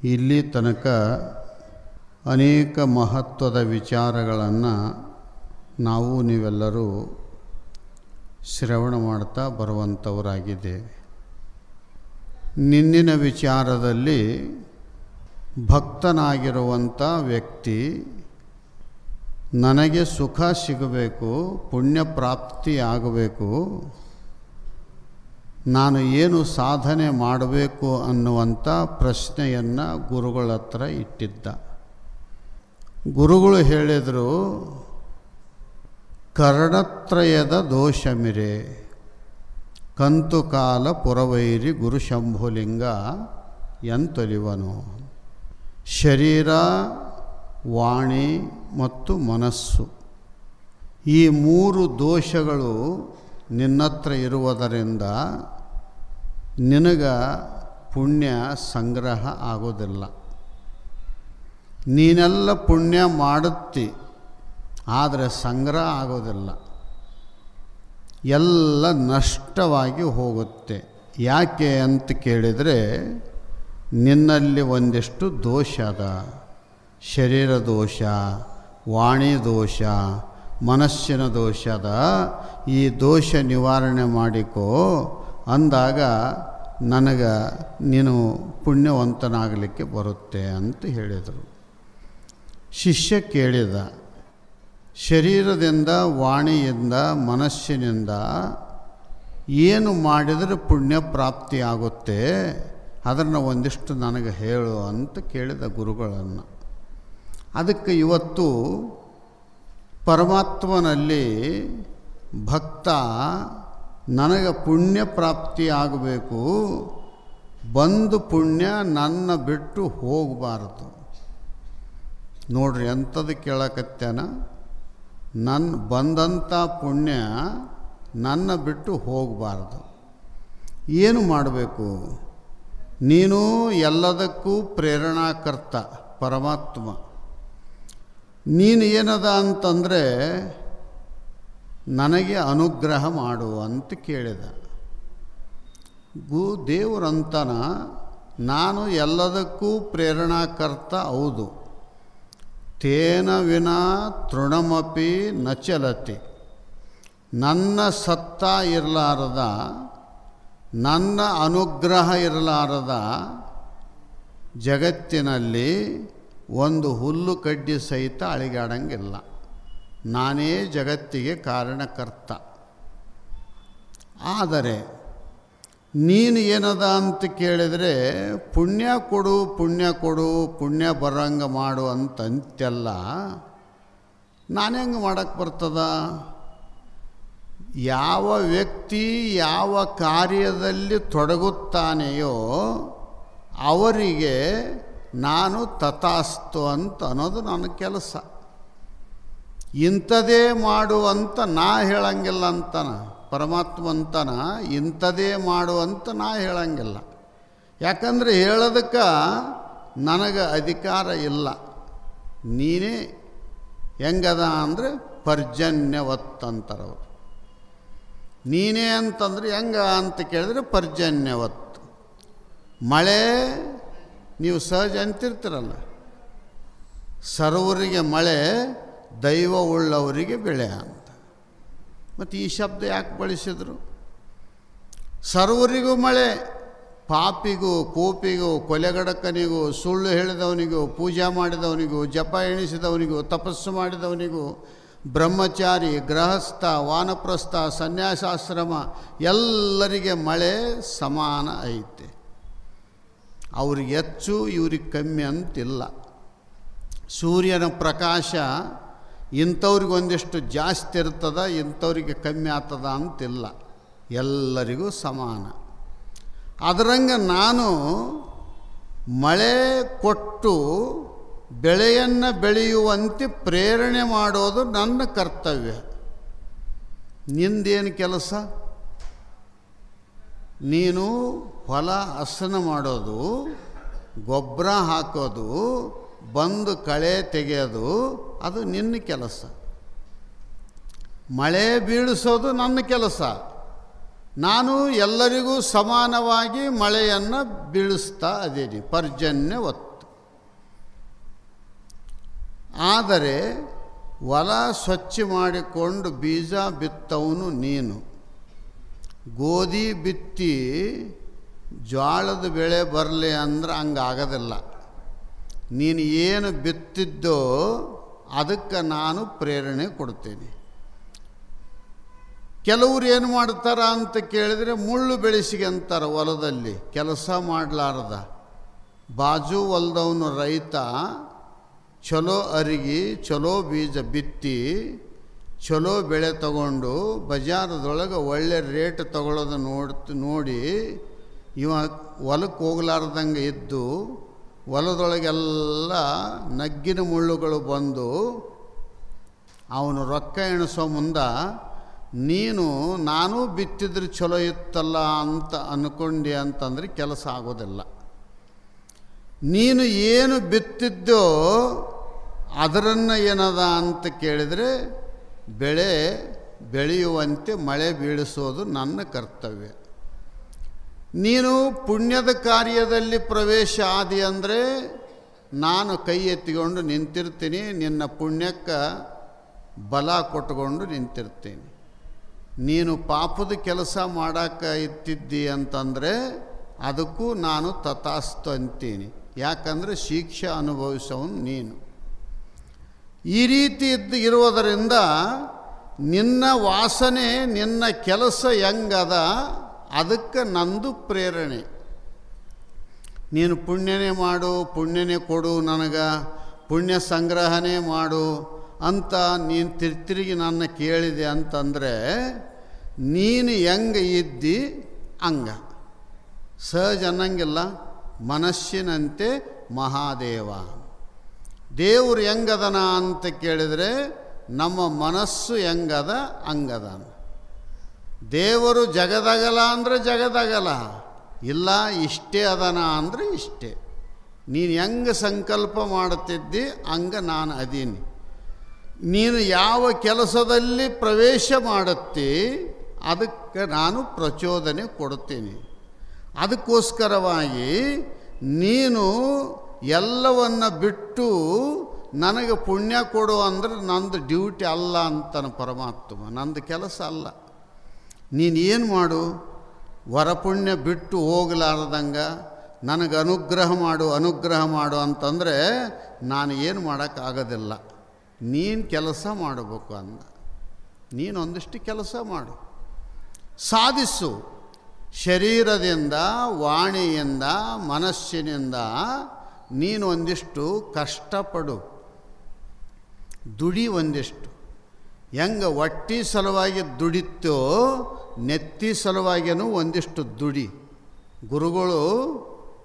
ಇಲ್ಲಿ ತನಕ ಅನೇಕ ಮಹತ್ವದ ವಿಚಾರಗಳನ್ನು ನಾವು ನೀವೆಲ್ಲರೂ ಶ್ರವಣ ಮಾಡ್ತಾ ಬರುವಂಥವರಾಗಿದ್ದೇವೆ. ನಿನ್ನಿನ ವಿಚಾರದಲ್ಲಿ ಭಕ್ತನಾಗಿರುವಂಥ ವ್ಯಕ್ತಿ ನನಗೆ ಸುಖ ಸಿಗಬೇಕು, ಪುಣ್ಯ ಪ್ರಾಪ್ತಿ ಆಗಬೇಕು, ನಾನು ಏನು ಸಾಧನೆ ಮಾಡಬೇಕು ಅನ್ನುವಂಥ ಪ್ರಶ್ನೆಯನ್ನು ಗುರುಗಳ ಹತ್ರ ಇಟ್ಟಿದ್ದ. ಗುರುಗಳು ಹೇಳಿದರು, ಕರ್ಣತ್ರಯದ ದೋಷಮಿರೆ ಕಂತು ಕಾಲ ಪುರವೈರಿ ಗುರು ಶಂಭುಲಿಂಗ ಎಂತೊಲಿವನು. ಶರೀರ, ವಾಣಿ ಮತ್ತು ಮನಸ್ಸು, ಈ ಮೂರು ದೋಷಗಳು ನಿನ್ನತ್ರ ಇರುವುದರಿಂದ ನಿನಗೆ ಪುಣ್ಯ ಸಂಗ್ರಹ ಆಗೋದಿಲ್ಲ. ನೀನೆಲ್ಲ ಪುಣ್ಯ ಮಾಡುತ್ತಿ, ಆದರೆ ಸಂಗ್ರಹ ಆಗೋದಿಲ್ಲ, ಎಲ್ಲ ನಷ್ಟವಾಗಿ ಹೋಗುತ್ತೆ. ಯಾಕೆ ಅಂತ ಕೇಳಿದರೆ ನಿನ್ನಲ್ಲಿ ಒಂದಿಷ್ಟು ದೋಷ ಅದ. ಶರೀರ ದೋಷ, ವಾಣಿ ದೋಷ, ಮನಸ್ಸಿನ ದೋಷ ಅದ. ಈ ದೋಷ ನಿವಾರಣೆ ಮಾಡಿಕೋ ಅಂದಾಗ ನನಗೆ ನೀನು ಪುಣ್ಯವಂತನಾಗಲಿಕ್ಕೆ ಬರುತ್ತೆ ಅಂತ ಹೇಳಿದರು. ಶಿಷ್ಯ ಕೇಳಿದ, ಶರೀರದಿಂದ, ವಾಣಿಯಿಂದ, ಮನಸ್ಸಿನಿಂದ ಏನು ಮಾಡಿದರೆ ಪುಣ್ಯ ಪ್ರಾಪ್ತಿ ಆಗುತ್ತೆ, ಅದನ್ನು ಒಂದಿಷ್ಟು ನನಗೆ ಹೇಳು ಅಂತ ಕೇಳಿದ ಗುರುಗಳನ್ನು. ಅದಕ್ಕೆ ಇವತ್ತು ಪರಮಾತ್ಮನಲ್ಲಿ ಭಕ್ತ ನನಗೆ ಪುಣ್ಯ ಪ್ರಾಪ್ತಿ ಆಗಬೇಕು, ಬಂದು ಪುಣ್ಯ ನನ್ನ ಬಿಟ್ಟು ಹೋಗಬಾರ್ದು. ನೋಡ್ರಿ ಎಂಥದ್ದು ಕೇಳಕತ್ಯಾನ, ನನ್ನ ಬಂದಂಥ ಪುಣ್ಯ ನನ್ನ ಬಿಟ್ಟು ಹೋಗಬಾರ್ದು. ಏನು ಮಾಡಬೇಕು? ನೀನು ಎಲ್ಲದಕ್ಕೂ ಪ್ರೇರಣಾಕರ್ತ ಪರಮಾತ್ಮ. ನೀನು ಏನದ ಅಂತಂದರೆ ನನಗೆ ಅನುಗ್ರಹ ಮಾಡು ಅಂತ ಕೇಳಿದ. ದೇವರಂತನ ನಾನು ಎಲ್ಲದಕ್ಕೂ ಪ್ರೇರಣಾಕರ್ತ ಹೌದು. ತೇನ ವಿನಾ ತೃಣಮಪಿ ನ ಚಲತಿ. ನನ್ನ ಸತ್ತ ಇರಲಾರದ, ನನ್ನ ಅನುಗ್ರಹ ಇರಲಾರದ ಜಗತ್ತಿನಲ್ಲಿ ಒಂದು ಹುಲ್ಲು ಕಡ್ಡಿ ಸಹಿತ ಅಳಿಗಾಡಂಗಿಲ್ಲ. ನಾನೇ ಜಗತ್ತಿಗೆ ಕಾರಣಕರ್ತ. ಆದರೆ ನೀನು ಏನದ ಅಂತ ಕೇಳಿದರೆ ಪುಣ್ಯ ಕೊಡು, ಪುಣ್ಯ ಕೊಡು, ಪುಣ್ಯ ಬರಂಗ ಮಾಡು ಅಂತಂತೆಲ್ಲ ನಾನು ಹೆಂಗೆ ಮಾಡೋಕ್ಕೆ ಬರ್ತದ? ಯಾವ ವ್ಯಕ್ತಿ ಯಾವ ಕಾರ್ಯದಲ್ಲಿ ತೊಡಗುತ್ತಾನೆಯೋ ಅವರಿಗೆ ನಾನು ತಥಾಸ್ತು ಅಂತ ಅನ್ನೋದು ನನ್ನ ಕೆಲಸ. ಇಂಥದೇ ಮಾಡು ಅಂತ ನಾ ಹೇಳಂಗಿಲ್ಲ ಅಂತಾನ ಪರಮಾತ್ಮ ಅಂತಾನ. ಇಂಥದೇ ಮಾಡು ಅಂತ ನಾ ಹೇಳಂಗಿಲ್ಲ. ಯಾಕಂದರೆ ಹೇಳೋದಕ್ಕೆ ನನಗೆ ಅಧಿಕಾರ ಇಲ್ಲ. ನೀನೇ ಹೆಂಗದ ಅಂದರೆ ಪರ್ಜನ್ಯವತ್ತಂತಾರವರು. ನೀನೇ ಅಂತಂದರೆ ಹೆಂಗ ಅಂತ ಕೇಳಿದ್ರೆ ಪರ್ಜನ್ಯವತ್ತು. ಮಳೆ ನೀವು ಸಹಜ ಅಂತಿರ್ತೀರಲ್ಲ, ಸರ್ವರಿಗೆ ಮಳೆ, ದೈವ ಉಳ್ಳವರಿಗೆ ಬೆಳೆ ಅಂತ. ಮತ್ತು ಈ ಶಬ್ದ ಯಾಕೆ ಬಳಸಿದರು? ಸರ್ವರಿಗೂ ಮಳೆ, ಪಾಪಿಗೂ, ಕೋಪಿಗೂ, ಕೊಲೆಗಡಕನಿಗೂ, ಸುಳ್ಳು ಹೇಳಿದವನಿಗೂ, ಪೂಜೆ ಮಾಡಿದವನಿಗೂ, ಜಪ ಎಣಿಸಿದವನಿಗೂ, ತಪಸ್ಸು ಮಾಡಿದವನಿಗೂ, ಬ್ರಹ್ಮಚಾರಿ, ಗೃಹಸ್ಥ, ವಾನಪ್ರಸ್ಥ, ಸನ್ಯಾಸಾಶ್ರಮ ಎಲ್ಲರಿಗೆ ಮಳೆ ಸಮಾನ ಐತೆ. ಅವ್ರಿಗೆ ಹೆಚ್ಚು, ಇವ್ರಿಗೆ ಕಮ್ಮಿ ಅಂತಿಲ್ಲ. ಸೂರ್ಯನ ಪ್ರಕಾಶ ಇಂಥವ್ರಿಗೆ ಒಂದಿಷ್ಟು ಜಾಸ್ತಿ ಇರ್ತದ, ಇಂಥವ್ರಿಗೆ ಕಮ್ಮಿ ಆಗ್ತದ ಅಂತಿಲ್ಲ. ಎಲ್ಲರಿಗೂ ಸಮಾನ. ಅದರಂಗೆ ನಾನು ಮಳೆ ಕೊಟ್ಟು ಬೆಳೆಯನ್ನು ಬೆಳೆಯುವಂತೆ ಪ್ರೇರಣೆ ಮಾಡೋದು ನನ್ನ ಕರ್ತವ್ಯ. ನಿಂದೇನು ಕೆಲಸ? ನೀನು ಹೊಲ ಹಸನ ಮಾಡೋದು, ಗೊಬ್ಬರ ಹಾಕೋದು, ಬಂದು ಕಳೆ ತೆಗೆಯೋದು ಅದು ನಿನ್ನ ಕೆಲಸ. ಮಳೆ ಬೀಳಿಸೋದು ನನ್ನ ಕೆಲಸ. ನಾನು ಎಲ್ಲರಿಗೂ ಸಮಾನವಾಗಿ ಮಳೆಯನ್ನು ಬೀಳಿಸ್ತಾ ಇದ್ದೀನಿ, ಪರ್ಜನ್ಯ ಒತ್ತು. ಆದರೆ ಹೊಲ ಸ್ವಚ್ಛ ಮಾಡಿಕೊಂಡು ಬೀಜ ಬಿತ್ತವನು ನೀನು. ಗೋಧಿ ಬಿತ್ತಿ ಜೋಳದ ಬೆಳೆ ಬರಲಿ ಅಂದ್ರೆ ಹಂಗಾಗೋದಿಲ್ಲ. ನೀನು ಏನು ಬಿತ್ತಿದ್ದೋ ಅದಕ್ಕೆ ನಾನು ಪ್ರೇರಣೆ ಕೊಡ್ತೇನೆ. ಕೆಲವ್ರು ಏನು ಮಾಡ್ತಾರ ಅಂತ ಕೇಳಿದರೆ ಮುಳ್ಳು ಬೆಳೆಸಿಗೆಂತಾರೆ ಹೊಲದಲ್ಲಿ ಕೆಲಸ ಮಾಡಲಾರ್ದ. ಬಾಜು ಹೊಲದವನು ರೈತ ಚಲೋ ಅರಿಗಿ ಚಲೋ ಬೀಜ ಬಿತ್ತಿ ಚಲೋ ಬೆಳೆ ತಗೊಂಡು ಬಜಾರದೊಳಗೆ ಒಳ್ಳೆ ರೇಟ್ ತಗೊಳ್ಳೋದು ನೋಡಿ ಇವ ಹೊಲಕ್ಕೆ ಹೋಗ್ಲಾರ್ದಂಗೆ ಇದ್ದು ಹೊಲದೊಳಗೆಲ್ಲ ನಗ್ಗಿನ ಮುಳ್ಳುಗಳು ಬಂದು ಅವನು ರೊಕ್ಕ ಎಣಿಸೋ ಮುಂದೆ ನಾನು ಬಿತ್ತಿದ್ರೆ ಚಲೋ ಇತ್ತಲ್ಲ ಅಂತ ಅಂದ್ಕೊಂಡೆ ಅಂತಂದರೆ ಕೆಲಸ ಆಗೋದಿಲ್ಲ. ನೀನು ಏನು ಬಿತ್ತಿದ್ದೋ ಅದರನ್ನು ಏನದ ಅಂತ ಕೇಳಿದರೆ ಬೆಳೆ ಬೆಳೆಯುವಂತೆ ಮಳೆ ಬೀಳಿಸೋದು ನನ್ನ ಕರ್ತವ್ಯ. ನೀನು ಪುಣ್ಯದ ಕಾರ್ಯದಲ್ಲಿ ಪ್ರವೇಶ ಆದಿ ಅಂದರೆ ನಾನು ಕೈ ಎತ್ತಿಕೊಂಡು ನಿಂತಿರ್ತೀನಿ, ನಿನ್ನ ಪುಣ್ಯಕ್ಕೆ ಬಲ ಕೊಟ್ಕೊಂಡು ನಿಂತಿರ್ತೀನಿ. ನೀನು ಪಾಪದ ಕೆಲಸ ಮಾಡೋಕ್ಕೆ ಇತ್ತಿದ್ದಿ ಅಂತಂದರೆ ಅದಕ್ಕೂ ನಾನು ತಥಾಸ್ತು ಅಂತೀನಿ. ಯಾಕಂದರೆ ಶಿಕ್ಷೆ ಅನುಭವಿಸೋನು ನೀನು. ಈ ರೀತಿ ಇರುವುದರಿಂದ ನಿನ್ನ ವಾಸನೆ ನಿನ್ನ ಕೆಲಸ ಹೆಂಗದ ಅದಕ್ಕೆ ನಂದು ಪ್ರೇರಣೆ. ನೀನು ಪುಣ್ಯನೇ ಮಾಡು, ಪುಣ್ಯನೇ ಕೊಡು, ನನಗೆ ಪುಣ್ಯ ಸಂಗ್ರಹಣೆ ಮಾಡು ಅಂತ ನೀನು ತಿರುಗಿ ನನ್ನ ಕೇಳಿದೆ ಅಂತಂದರೆ ನೀನು ಹೆಂಗೆ ಇದ್ದಿ ಹಂಗ. ಸಹಜ ಅನ್ನಂಗಿಲ್ಲ. ಮನಸ್ಸಿನಂತೆ ಮಹಾದೇವ. ದೇವರು ಹೆಂಗದನ ಅಂತ ಕೇಳಿದರೆ ನಮ್ಮ ಮನಸ್ಸು ಹೆಂಗದ ಹಂಗದನ. ದೇವರು ಜಗದಗಲ ಅಂದರೆ ಜಗದಗಲ, ಇಲ್ಲ ಇಷ್ಟೇ ಅದನ ಅಂದರೆ ಇಷ್ಟೇ. ನೀನು ಹೆಂಗೆ ಸಂಕಲ್ಪ ಮಾಡುತ್ತಿದ್ದಿ ಹಂಗೆ ನಾನು ಅದೀನಿ. ನೀನು ಯಾವ ಕೆಲಸದಲ್ಲಿ ಪ್ರವೇಶ ಮಾಡುತ್ತಿ ಅದಕ್ಕೆ ನಾನು ಪ್ರಚೋದನೆ ಕೊಡ್ತೀನಿ. ಅದಕ್ಕೋಸ್ಕರವಾಗಿ ನೀನು ಎಲ್ಲವನ್ನ ಬಿಟ್ಟು ನನಗೆ ಪುಣ್ಯ ಕೊಡು ಅಂದರೆ ನಂದು ಡ್ಯೂಟಿ ಅಲ್ಲ ಅಂತಾನೆ ಪರಮಾತ್ಮ, ನಂದು ಕೆಲಸ ಅಲ್ಲ. ನೀನೇನು ಮಾಡು, ವರಪುಣ್ಯ ಬಿಟ್ಟು ಹೋಗಲಾರ್ದಂಗೆ ನನಗೆ ಅನುಗ್ರಹ ಮಾಡು ಅಂತಂದರೆ ನಾನು ಏನು ಮಾಡೋಕ್ಕಾಗೋದಿಲ್ಲ. ನೀನು ಕೆಲಸ ಮಾಡಬೇಕು ಅಂದ. ನೀನು ಒಂದಿಷ್ಟು ಕೆಲಸ ಮಾಡು, ಸಾಧಿಸು. ಶರೀರದಿಂದ, ವಾಣಿಯಿಂದ, ಮನಸ್ಸಿನಿಂದ ನೀನು ಒಂದಿಷ್ಟು ಕಷ್ಟಪಡು, ದುಡಿ. ಒಂದಿಷ್ಟು ಹೆಂಗೆ ಹೊಟ್ಟೆ ಸಲುವಾಗಿ ದುಡಿತೋ ನೆತ್ತಿ ಸಲುವಾಗಿಯೂ ಒಂದಿಷ್ಟು ದುಡಿ. ಗುರುಗಳು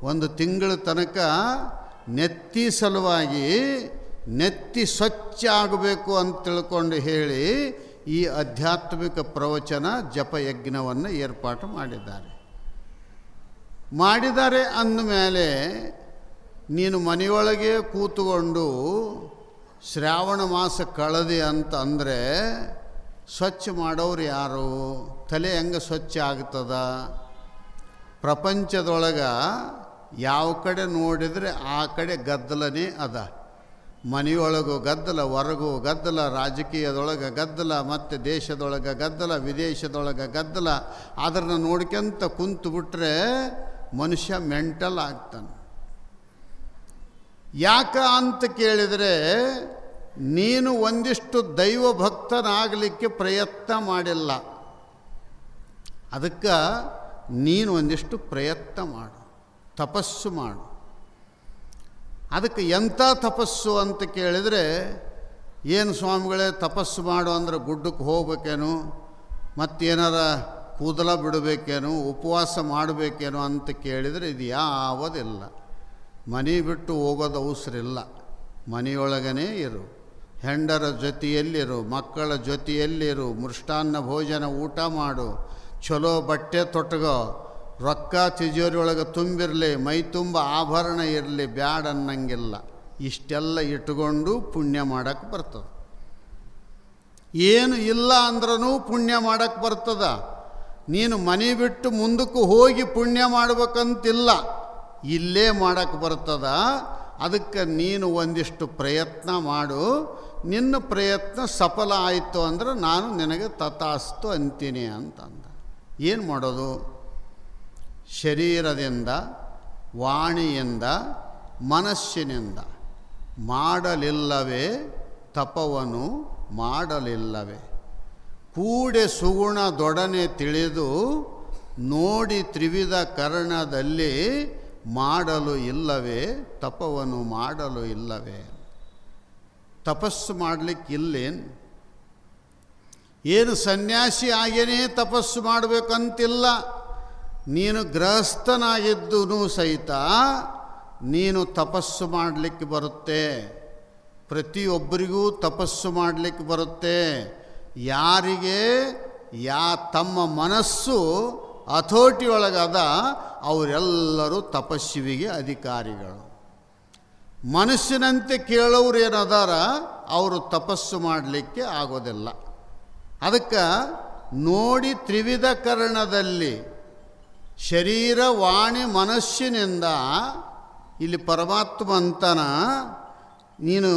ಒಂದು ತಿಂಗಳ ತನಕ ನೆತ್ತಿ ಸಲುವಾಗಿ ನೆತ್ತಿ ಸ್ವಚ್ಛ ಆಗಬೇಕು ಅಂತ ತಿಳ್ಕೊಂಡು ಹೇಳಿ ಈ ಆಧ್ಯಾತ್ಮಿಕ ಪ್ರವಚನ ಜಪಯಜ್ಞವನ್ನು ಏರ್ಪಾಟು ಮಾಡಿದ್ದಾರೆ ಅಂದಮೇಲೆ ನೀನು ಮನೆಯೊಳಗೆ ಕೂತುಕೊಂಡು ಶ್ರಾವಣ ಮಾಸ ಕಳೆದಿ ಅಂತ ಅಂದರೆ ಸ್ವಚ್ಛ ಮಾಡೋರು ಯಾರು? ತಲೆ ಹೆಂಗೆ ಸ್ವಚ್ಛ ಆಗ್ತದ? ಪ್ರಪಂಚದೊಳಗೆ ಯಾವ ಕಡೆ ನೋಡಿದರೆ ಆ ಕಡೆ ಗದ್ದಲನೇ ಅದ. ಮನೆಯೊಳಗೂ ಗದ್ದಲ, ಹೊರಗೂ ಗದ್ದಲ, ರಾಜಕೀಯದೊಳಗೆ ಗದ್ದಲ, ಮತ್ತು ದೇಶದೊಳಗೆ ಗದ್ದಲ, ವಿದೇಶದೊಳಗೆ ಗದ್ದಲ. ಅದನ್ನು ನೋಡ್ಕೊಂತ ಕುಂತು ಬಿಟ್ರೆ ಮನುಷ್ಯ ಮೆಂಟಲ್ ಆಗ್ತಾನೆ. ಯಾಕ ಅಂತ ಕೇಳಿದರೆ ನೀನು ಒಂದಿಷ್ಟು ದೈವ ಭಕ್ತನಾಗಲಿಕ್ಕೆ ಪ್ರಯತ್ನ ಮಾಡಿಲ್ಲ. ಅದಕ್ಕೆ ನೀನು ಒಂದಿಷ್ಟು ಪ್ರಯತ್ನ ಮಾಡು, ತಪಸ್ಸು ಮಾಡು. ಅದಕ್ಕೆ ಎಂಥ ತಪಸ್ಸು ಅಂತ ಕೇಳಿದರೆ, ಏನು ಸ್ವಾಮಿಗಳೇ ತಪಸ್ಸು ಮಾಡು ಅಂದರೆ ಗುಡ್ಡಕ್ಕೆ ಹೋಗ್ಬೇಕೇನು, ಮತ್ತೇನಾರ ಕೂದಲ ಬಿಡಬೇಕೇನು, ಉಪವಾಸ ಮಾಡಬೇಕೇನು ಅಂತ ಕೇಳಿದರೆ ಇದು ಯಾವುದಿಲ್ಲ. ಮನೆ ಬಿಟ್ಟು ಹೋಗೋದು ಅವಸರಿಲ್ಲ. ಮನೆಯೊಳಗನೇ ಇರು, ಹೆಂಡರ ಜೊತೆಯಲ್ಲಿರು, ಮಕ್ಕಳ ಜೊತೆಯಲ್ಲಿರು, ಮೃಷ್ಟಾನ್ನ ಭೋಜನ ಊಟ ಮಾಡು, ಚಲೋ ಬಟ್ಟೆ ತೊಟ್ಗೋ, ರೊಕ್ಕ ತಿಜೋರಿ ಒಳಗೆ ತುಂಬಿರಲಿ, ಮೈ ತುಂಬ ಆಭರಣ ಇರಲಿ, ಬ್ಯಾಡ ಅನ್ನಂಗಿಲ್ಲ. ಇಷ್ಟೆಲ್ಲ ಇಟ್ಕೊಂಡು ಪುಣ್ಯ ಮಾಡಕ್ಕೆ ಬರ್ತದೆ. ಏನು ಇಲ್ಲ ಅಂದ್ರೂ ಪುಣ್ಯ ಮಾಡಕ್ಕೆ ಬರ್ತದ. ನೀನು ಮನೆ ಬಿಟ್ಟು ಮುಂದಕ್ಕೆ ಹೋಗಿ ಪುಣ್ಯ ಮಾಡ್ಬೇಕಂತಿಲ್ಲ, ಇಲ್ಲೇ ಮಾಡಕ್ಕೆ ಬರ್ತದ. ಅದಕ್ಕೆ ನೀನು ಒಂದಿಷ್ಟು ಪ್ರಯತ್ನ ಮಾಡು. ನಿನ್ನ ಪ್ರಯತ್ನ ಸಫಲ ಆಯಿತು ಅಂದ್ರೆ ನಾನು ನಿನಗೆ ತಥಾಸ್ತು ಅಂತೀನಿ ಅಂತಂದ. ಏನು ಮಾಡೋದು? ಶರೀರದಿಂದ, ವಾಣಿಯಿಂದ, ಮನಸ್ಸಿನಿಂದ ಮಾಡಲಿಲ್ಲವೇ ತಪವನ್ನು ಮಾಡಲಿಲ್ಲವೇ? ಕೂಡೆ ಸುಗುಣದೊಡನೆ ತಿಳಿದು ನೋಡಿ ತ್ರಿವಿಧ ಕರ್ಣದಲ್ಲಿ ಮಾಡಲು ಇಲ್ಲವೇ ತಪವನ್ನು ಮಾಡಲು ಇಲ್ಲವೇ? ತಪಸ್ಸು ಮಾಡಲಿಕ್ಕಿಲ್ಲೇನು? ಏನು ಸನ್ಯಾಸಿ ಆಗೇನೇ ತಪಸ್ಸು ಮಾಡಬೇಕಂತಿಲ್ಲ. ನೀನು ಗೃಹಸ್ಥನಾಗಿದ್ದೂ ಸಹಿತ ನೀನು ತಪಸ್ಸು ಮಾಡಲಿಕ್ಕೆ ಬರುತ್ತೆ. ಪ್ರತಿಯೊಬ್ಬರಿಗೂ ತಪಸ್ಸು ಮಾಡಲಿಕ್ಕೆ ಬರುತ್ತೆ. ಯಾರಿಗೆ ತಮ್ಮ ಮನಸ್ಸು ಹತೋಟಿಯೊಳಗದ ಅವರೆಲ್ಲರೂ ತಪಸ್ವಿಗೆ ಅಧಿಕಾರಿಗಳು. ಮನಸ್ಸಿನಂತೆ ಕೇಳೋರು ಏನದಾರ ಅವರು ತಪಸ್ಸು ಮಾಡಲಿಕ್ಕೆ ಆಗೋದಿಲ್ಲ. ಅದಕ್ಕೆ ನೋಡಿ ತ್ರಿವಿಧ ಕರ್ಣದಲ್ಲಿ ಶರೀರ, ವಾಣಿ, ಮನಸ್ಸಿನಿಂದ ಇಲ್ಲಿ ಪರಮಾತ್ಮ ಅಂತನ. ನೀನು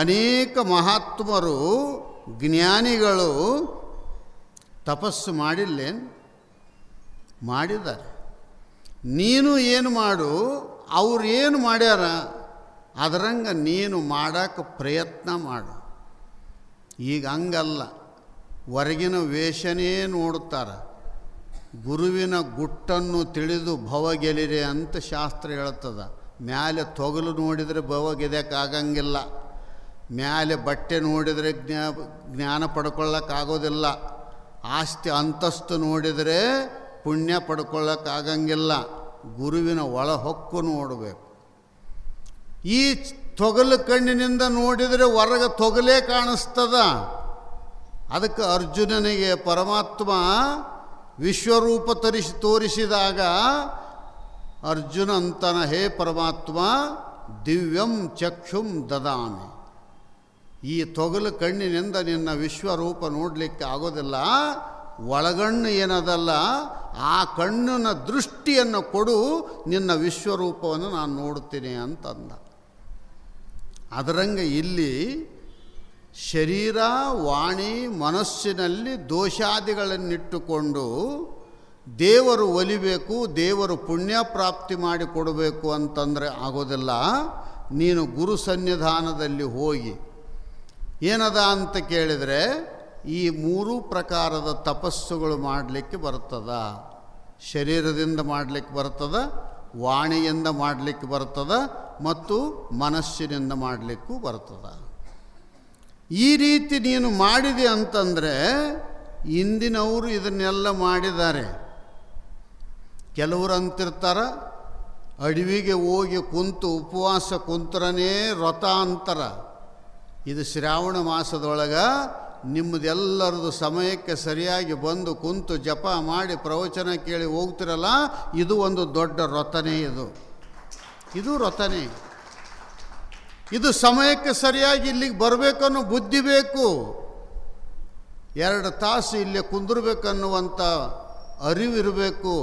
ಅನೇಕ ಮಹಾತ್ಮರು, ಜ್ಞಾನಿಗಳು ತಪಸ್ಸು ಮಾಡಿಲ್ಲೇನು? ಮಾಡಿದ್ದಾರೆ. ನೀನು ಏನು ಮಾಡು, ಅವ್ರು ಏನು ಮಾಡ್ಯಾರ ಅದರಂಗೆ ನೀನು ಮಾಡೋಕ್ಕೆ ಪ್ರಯತ್ನ ಮಾಡು. ಈಗ ಹಂಗಲ್ಲ, ಹೊರಗಿನ ವೇಷನೇ ನೋಡುತ್ತಾರೆ. ಗುರುವಿನ ಗುಟ್ಟನ್ನು ತಿಳಿದು ಭವ ಗೆಲಿರೆ ಅಂತ ಶಾಸ್ತ್ರ ಹೇಳ್ತದ. ಮ್ಯಾಲೆ ತೊಗಲು ನೋಡಿದರೆ ಭವ ಗೆದಕ್ಕಾಗಂಗಿಲ್ಲ, ಮ್ಯಾಲೆ ಬಟ್ಟೆ ನೋಡಿದರೆ ಜ್ಞಾನ ಪಡ್ಕೊಳ್ಳೋಕ್ಕಾಗೋದಿಲ್ಲ, ಆಸ್ತಿ ಅಂತಸ್ತು ನೋಡಿದರೆ ಪುಣ್ಯ ಪಡ್ಕೊಳ್ಳೋಕ್ಕಾಗಂಗಿಲ್ಲ. ಗುರುವಿನ ಒಳಹೊಕ್ಕು ನೋಡಬೇಕು. ಈ ತೊಗಲು ಕಣ್ಣಿನಿಂದ ನೋಡಿದರೆ ಹೊರಗೆ ತೊಗಲೇ ಕಾಣಿಸ್ತದ. ಅದಕ್ಕೆ ಅರ್ಜುನನಿಗೆ ಪರಮಾತ್ಮ ವಿಶ್ವರೂಪ ತೋರಿಸಿದಾಗ ಅರ್ಜುನ ಅಂತನ, ಹೇ ಪರಮಾತ್ಮ ದಿವ್ಯಂ ಚಕ್ಷುಂ ದದಾಮಿ. ಈ ತೊಗಲು ಕಣ್ಣಿನಿಂದ ನಿನ್ನ ವಿಶ್ವರೂಪ ನೋಡಲಿಕ್ಕೆ ಆಗೋದಿಲ್ಲ, ಒಳಗಣ್ಣು ಏನದಲ್ಲ ಆ ಕಣ್ಣಿನ ದೃಷ್ಟಿಯನ್ನು ಕೊಡು, ನಿನ್ನ ವಿಶ್ವರೂಪವನ್ನು ನಾನು ನೋಡ್ತೀನಿ ಅಂತಂದ. ಅದರಂಗೆ ಇಲ್ಲಿ ಶರೀರ, ವಾಣಿ, ಮನಸ್ಸಿನಲ್ಲಿ ದೋಷಾದಿಗಳನ್ನಿಟ್ಟುಕೊಂಡು ದೇವರು ಒಲಿಬೇಕು, ದೇವರು ಪುಣ್ಯ ಪ್ರಾಪ್ತಿ ಮಾಡಿ ಕೊಡಬೇಕು ಅಂತಂದರೆ ಆಗೋದಿಲ್ಲ. ನೀನು ಗುರು ಸನ್ನಿಧಾನದಲ್ಲಿ ಹೋಗಿ ಏನದ ಅಂತ ಕೇಳಿದರೆ ಈ ಮೂರು ಪ್ರಕಾರದ ತಪಸ್ಸುಗಳು ಮಾಡಲಿಕ್ಕೆ ಬರ್ತದ. ಶರೀರದಿಂದ ಮಾಡಲಿಕ್ಕೆ ಬರ್ತದ, ವಾಣಿಯಿಂದ ಮಾಡಲಿಕ್ಕೆ ಬರ್ತದ, ಮತ್ತು ಮನಸ್ಸಿನಿಂದ ಮಾಡಲಿಕ್ಕೂ ಬರ್ತದ. ಈ ರೀತಿ ನೀನು ಮಾಡಿದೆ ಅಂತಂದರೆ ಇಂದಿನವರು ಇದನ್ನೆಲ್ಲ ಮಾಡಿದ್ದಾರೆ. ಕೆಲವರು ಅಂತಿರ್ತಾರೆ ಅಡವಿಗೆ ಹೋಗಿ ಕುಂತು ಉಪವಾಸ ಕುಂತ್ರನೇ ವ್ರತ ಅಂತಾರ. ಇದು ಶ್ರಾವಣ ಮಾಸದೊಳಗೆ ನಿಮ್ಮದೆಲ್ಲರದು ಸಮಯಕ್ಕೆ ಸರಿಯಾಗಿ ಬಂದು ಕುಂತು ಜಪ ಮಾಡಿ ಪ್ರವಚನ ಕೇಳಿ ಹೋಗ್ತಿರಲ್ಲ, ಇದು ಒಂದು ದೊಡ್ಡ ವ್ರತನೇ. ಇದು ವ್ರತನೇ. ಇದು ಸಮಯಕ್ಕೆ ಸರಿಯಾಗಿ ಇಲ್ಲಿಗೆ ಬರಬೇಕನ್ನೋ ಬುದ್ಧಿ ಬೇಕು. 2 ತಾಸು ಇಲ್ಲೇ ಕುಂದಿರ್ಬೇಕನ್ನುವಂಥ ಅರಿವಿರಬೇಕು.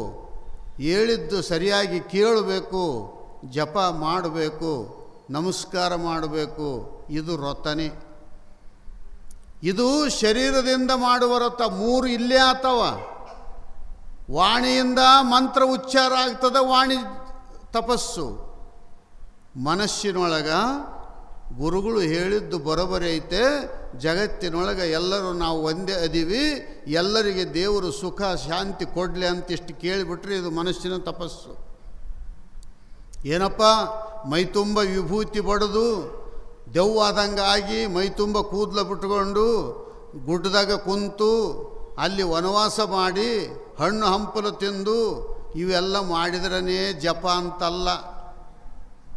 ಹೇಳಿದ್ದು ಸರಿಯಾಗಿ ಕೇಳಬೇಕು, ಜಪ ಮಾಡಬೇಕು, ನಮಸ್ಕಾರ ಮಾಡಬೇಕು. ಇದು ವ್ರತನೇ. ಇದು ಶರೀರದಿಂದ ಮಾಡುವ ವ್ರತ. 3 ಇಲ್ಲೇ ಆತವ. ವಾಣಿಯಿಂದ ಮಂತ್ರ ಉಚ್ಚಾರ ಆಗ್ತದೆ, ವಾಣಿ ತಪಸ್ಸು. ಮನಸ್ಸಿನೊಳಗ ಗುರುಗಳು ಹೇಳಿದ್ದು ಬರೋಬರಿ ಐತೆ. ಜಗತ್ತಿನೊಳಗೆ ಎಲ್ಲರೂ ನಾವು ಒಂದೇ ಅದೀವಿ, ಎಲ್ಲರಿಗೆ ದೇವರು ಸುಖ ಶಾಂತಿ ಕೊಡಲಿ ಅಂತ ಇಷ್ಟು ಕೇಳಿಬಿಟ್ರೆ ಇದು ಮನಸ್ಸಿನ ತಪಸ್ಸು. ಏನಪ್ಪ ಮೈ ತುಂಬ ವಿಭೂತಿ ಬಡಿದು ದೆವ್ವಾದಂಗೆ ಆಗಿ ಮೈ ತುಂಬ ಕೂದಲು ಬಿಟ್ಕೊಂಡು ಗುಡ್ಡದಾಗ ಕುಂತು ಅಲ್ಲಿ ವನವಾಸ ಮಾಡಿ ಹಣ್ಣು ಹಂಪಲು ತಿಂದು ಇವೆಲ್ಲ ಮಾಡಿದ್ರೇ ಜಪ ಅಂತಲ್ಲ.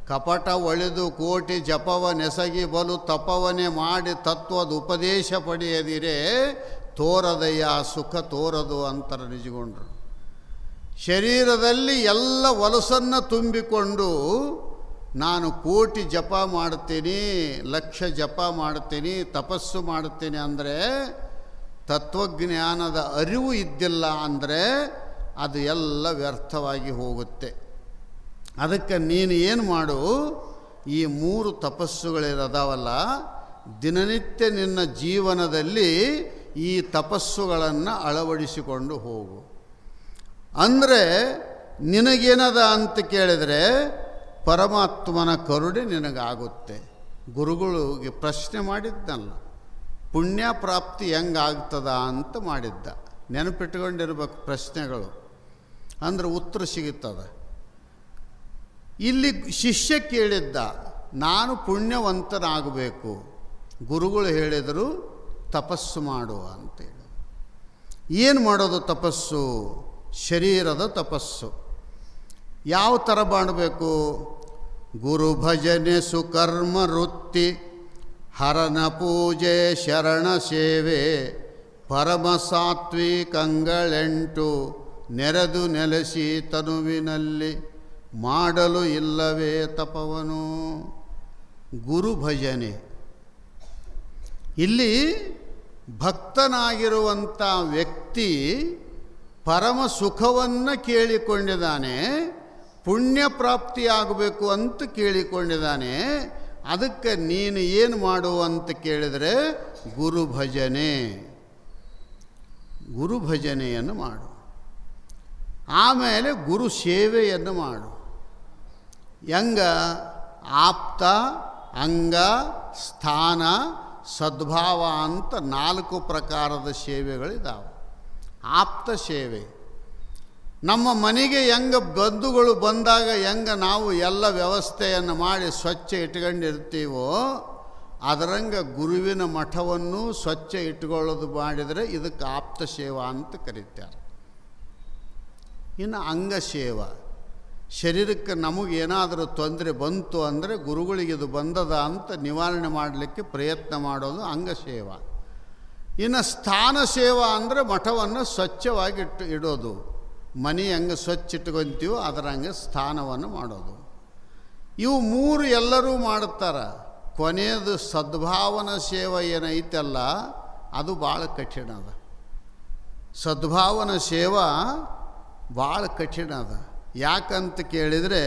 ಕಪಟ ಒಳೆದು ಕೋಟಿ ಜಪವ ನೆಸಗಿ ಬಲು ತಪವನೆ ಮಾಡಿ ತತ್ವದ ಉಪದೇಶ ಪಡೆಯದಿರೆ ತೋರದಯ್ಯ ಸುಖ ತೋರದು ಅಂತಾರೆ ನಿಜಗೊಂಡ್ರು. ಶರೀರದಲ್ಲಿ ಎಲ್ಲ ಹೊಲಸನ್ನು ತುಂಬಿಕೊಂಡು ನಾನು ಕೋಟಿ ಜಪ ಮಾಡ್ತೀನಿ, ಲಕ್ಷ ಜಪ ಮಾಡ್ತೀನಿ, ತಪಸ್ಸು ಮಾಡ್ತೀನಿ ಅಂದರೆ ತತ್ವಜ್ಞಾನದ ಅರಿವು ಇದ್ದಿಲ್ಲ ಅಂದರೆ ಅದು ಎಲ್ಲ ವ್ಯರ್ಥವಾಗಿ ಹೋಗುತ್ತೆ. ಅದಕ್ಕೆ ನೀನು ಏನು ಮಾಡು, ಈ 3 ತಪಸ್ಸುಗಳಿರದಾವಲ್ಲ, ದಿನನಿತ್ಯ ನಿನ್ನ ಜೀವನದಲ್ಲಿ ಈ ತಪಸ್ಸುಗಳನ್ನು ಅಳವಡಿಸಿಕೊಂಡು ಹೋಗು. ಅಂದರೆ ನಿನಗೇನದ ಅಂತ ಕೇಳಿದರೆ ಪರಮಾತ್ಮನ ಕರುಣೆ ನಿನಗಾಗುತ್ತೆ. ಗುರುಗಳಿಗೆ ಪ್ರಶ್ನೆ ಮಾಡಿದ್ದಲ್ಲ, ಪುಣ್ಯ ಪ್ರಾಪ್ತಿ ಹೆಂಗಾಗ್ತದ ಅಂತ ಮಾಡಿದ್ದ. ನೆನಪಿಟ್ಕೊಂಡಿರ್ಬೇಕು ಪ್ರಶ್ನೆಗಳು, ಅಂದರೆ ಉತ್ತರ ಸಿಗುತ್ತದೆ. ಇಲ್ಲಿ ಶಿಷ್ಯ ಕೇಳಿದ್ದ, ನಾನು ಪುಣ್ಯವಂತನಾಗಬೇಕು. ಗುರುಗಳು ಹೇಳಿದರು ತಪಸ್ಸು ಮಾಡು ಅಂತೇಳಿ. ಏನು ಮಾಡೋದು ತಪಸ್ಸು? ಶರೀರದ ತಪಸ್ಸು. ಯಾವ ಥರ ಮಾಡಬೇಕು? ಗುರು ಭಜನೆ, ಸುಕರ್ಮ ವೃತ್ತಿ, ಹರನ ಪೂಜೆ, ಶರಣ ಸೇವೆ, ಪರಮ ಸಾತ್ವಿಕಂಗಳೆಂಟು, ನೆರೆದು ನೆಲೆಸಿ ತನುವಿನಲ್ಲಿ ಮಾಡಲು ಇಲ್ಲವೇ ತಪವನು. ಗುರು ಭಜನೆ. ಇಲ್ಲಿ ಭಕ್ತನಾಗಿರುವಂಥ ವ್ಯಕ್ತಿ ಪರಮ ಸುಖವನ್ನು ಕೇಳಿಕೊಂಡಿದ್ದಾನೆ, ಪುಣ್ಯ ಪ್ರಾಪ್ತಿಯಾಗಬೇಕು ಅಂತ ಕೇಳಿಕೊಂಡಿದ್ದಾನೆ. ಅದಕ್ಕೆ ನೀನು ಏನು ಮಾಡು ಅಂತ ಕೇಳಿದರೆ ಗುರು ಭಜನೆ, ಗುರು ಭಜನೆಯನ್ನು ಮಾಡು. ಆಮೇಲೆ ಗುರು ಸೇವೆಯನ್ನು ಮಾಡು. ಹೆಂಗ? ಆಪ್ತ, ಅಂಗ, ಸ್ಥಾನ, ಸದ್ಭಾವ ಅಂತ 4 ಪ್ರಕಾರದ ಸೇವೆಗಳಿದ್ದಾವೆ. ಆಪ್ತ ಸೇವೆ, ನಮ್ಮ ಮನೆಗೆ ಹೆಂಗೆ ಬಂಧುಗಳು ಬಂದಾಗ ಹೆಂಗೆ ನಾವು ಎಲ್ಲ ವ್ಯವಸ್ಥೆಯನ್ನು ಮಾಡಿ ಸ್ವಚ್ಛ ಇಟ್ಕೊಂಡಿರ್ತೀವೋ ಅದರಂಗೆ ಗುರುವಿನ ಮಠವನ್ನು ಸ್ವಚ್ಛ ಇಟ್ಕೊಳ್ಳೋದು ಮಾಡಿದರೆ ಇದಕ್ಕೆ ಆಪ್ತ ಸೇವಾ ಅಂತ ಕರೀತಾರೆ. ಇನ್ನು ಅಂಗಸೇವ, ಶರೀರಕ್ಕೆ ನಮಗೇನಾದರೂ ತೊಂದರೆ ಬಂತು ಅಂದರೆ ಗುರುಗಳಿಗೆ ಇದು ಬಂದದ ಅಂತ ನಿವಾರಣೆ ಮಾಡಲಿಕ್ಕೆ ಪ್ರಯತ್ನ ಮಾಡೋದು ಅಂಗಸೇವ. ಇನ್ನು ಸ್ಥಾನ ಸೇವಾ ಅಂದರೆ ಮಠವನ್ನು ಸ್ವಚ್ಛವಾಗಿ ಇಡೋದು. ಮನೆ ಹೆಂಗೆ ಸ್ವಚ್ಛ ಇಟ್ಕೊತೀವೋ ಅದರಂಗೆ ಸ್ಥಾನವನ್ನು ಮಾಡೋದು. ಇವು 3 ಎಲ್ಲರೂ ಮಾಡುತ್ತಾರೆ. ಕೊನೆಯದು ಸದ್ಭಾವನ ಸೇವೆ ಏನೈತಲ್ಲ ಅದು ಭಾಳ ಕಠಿಣ ಅದ. ಸದ್ಭಾವನ ಸೇವಾ ಭಾಳ ಕಠಿಣ ಅದ. ಯಾಕಂತ ಕೇಳಿದರೆ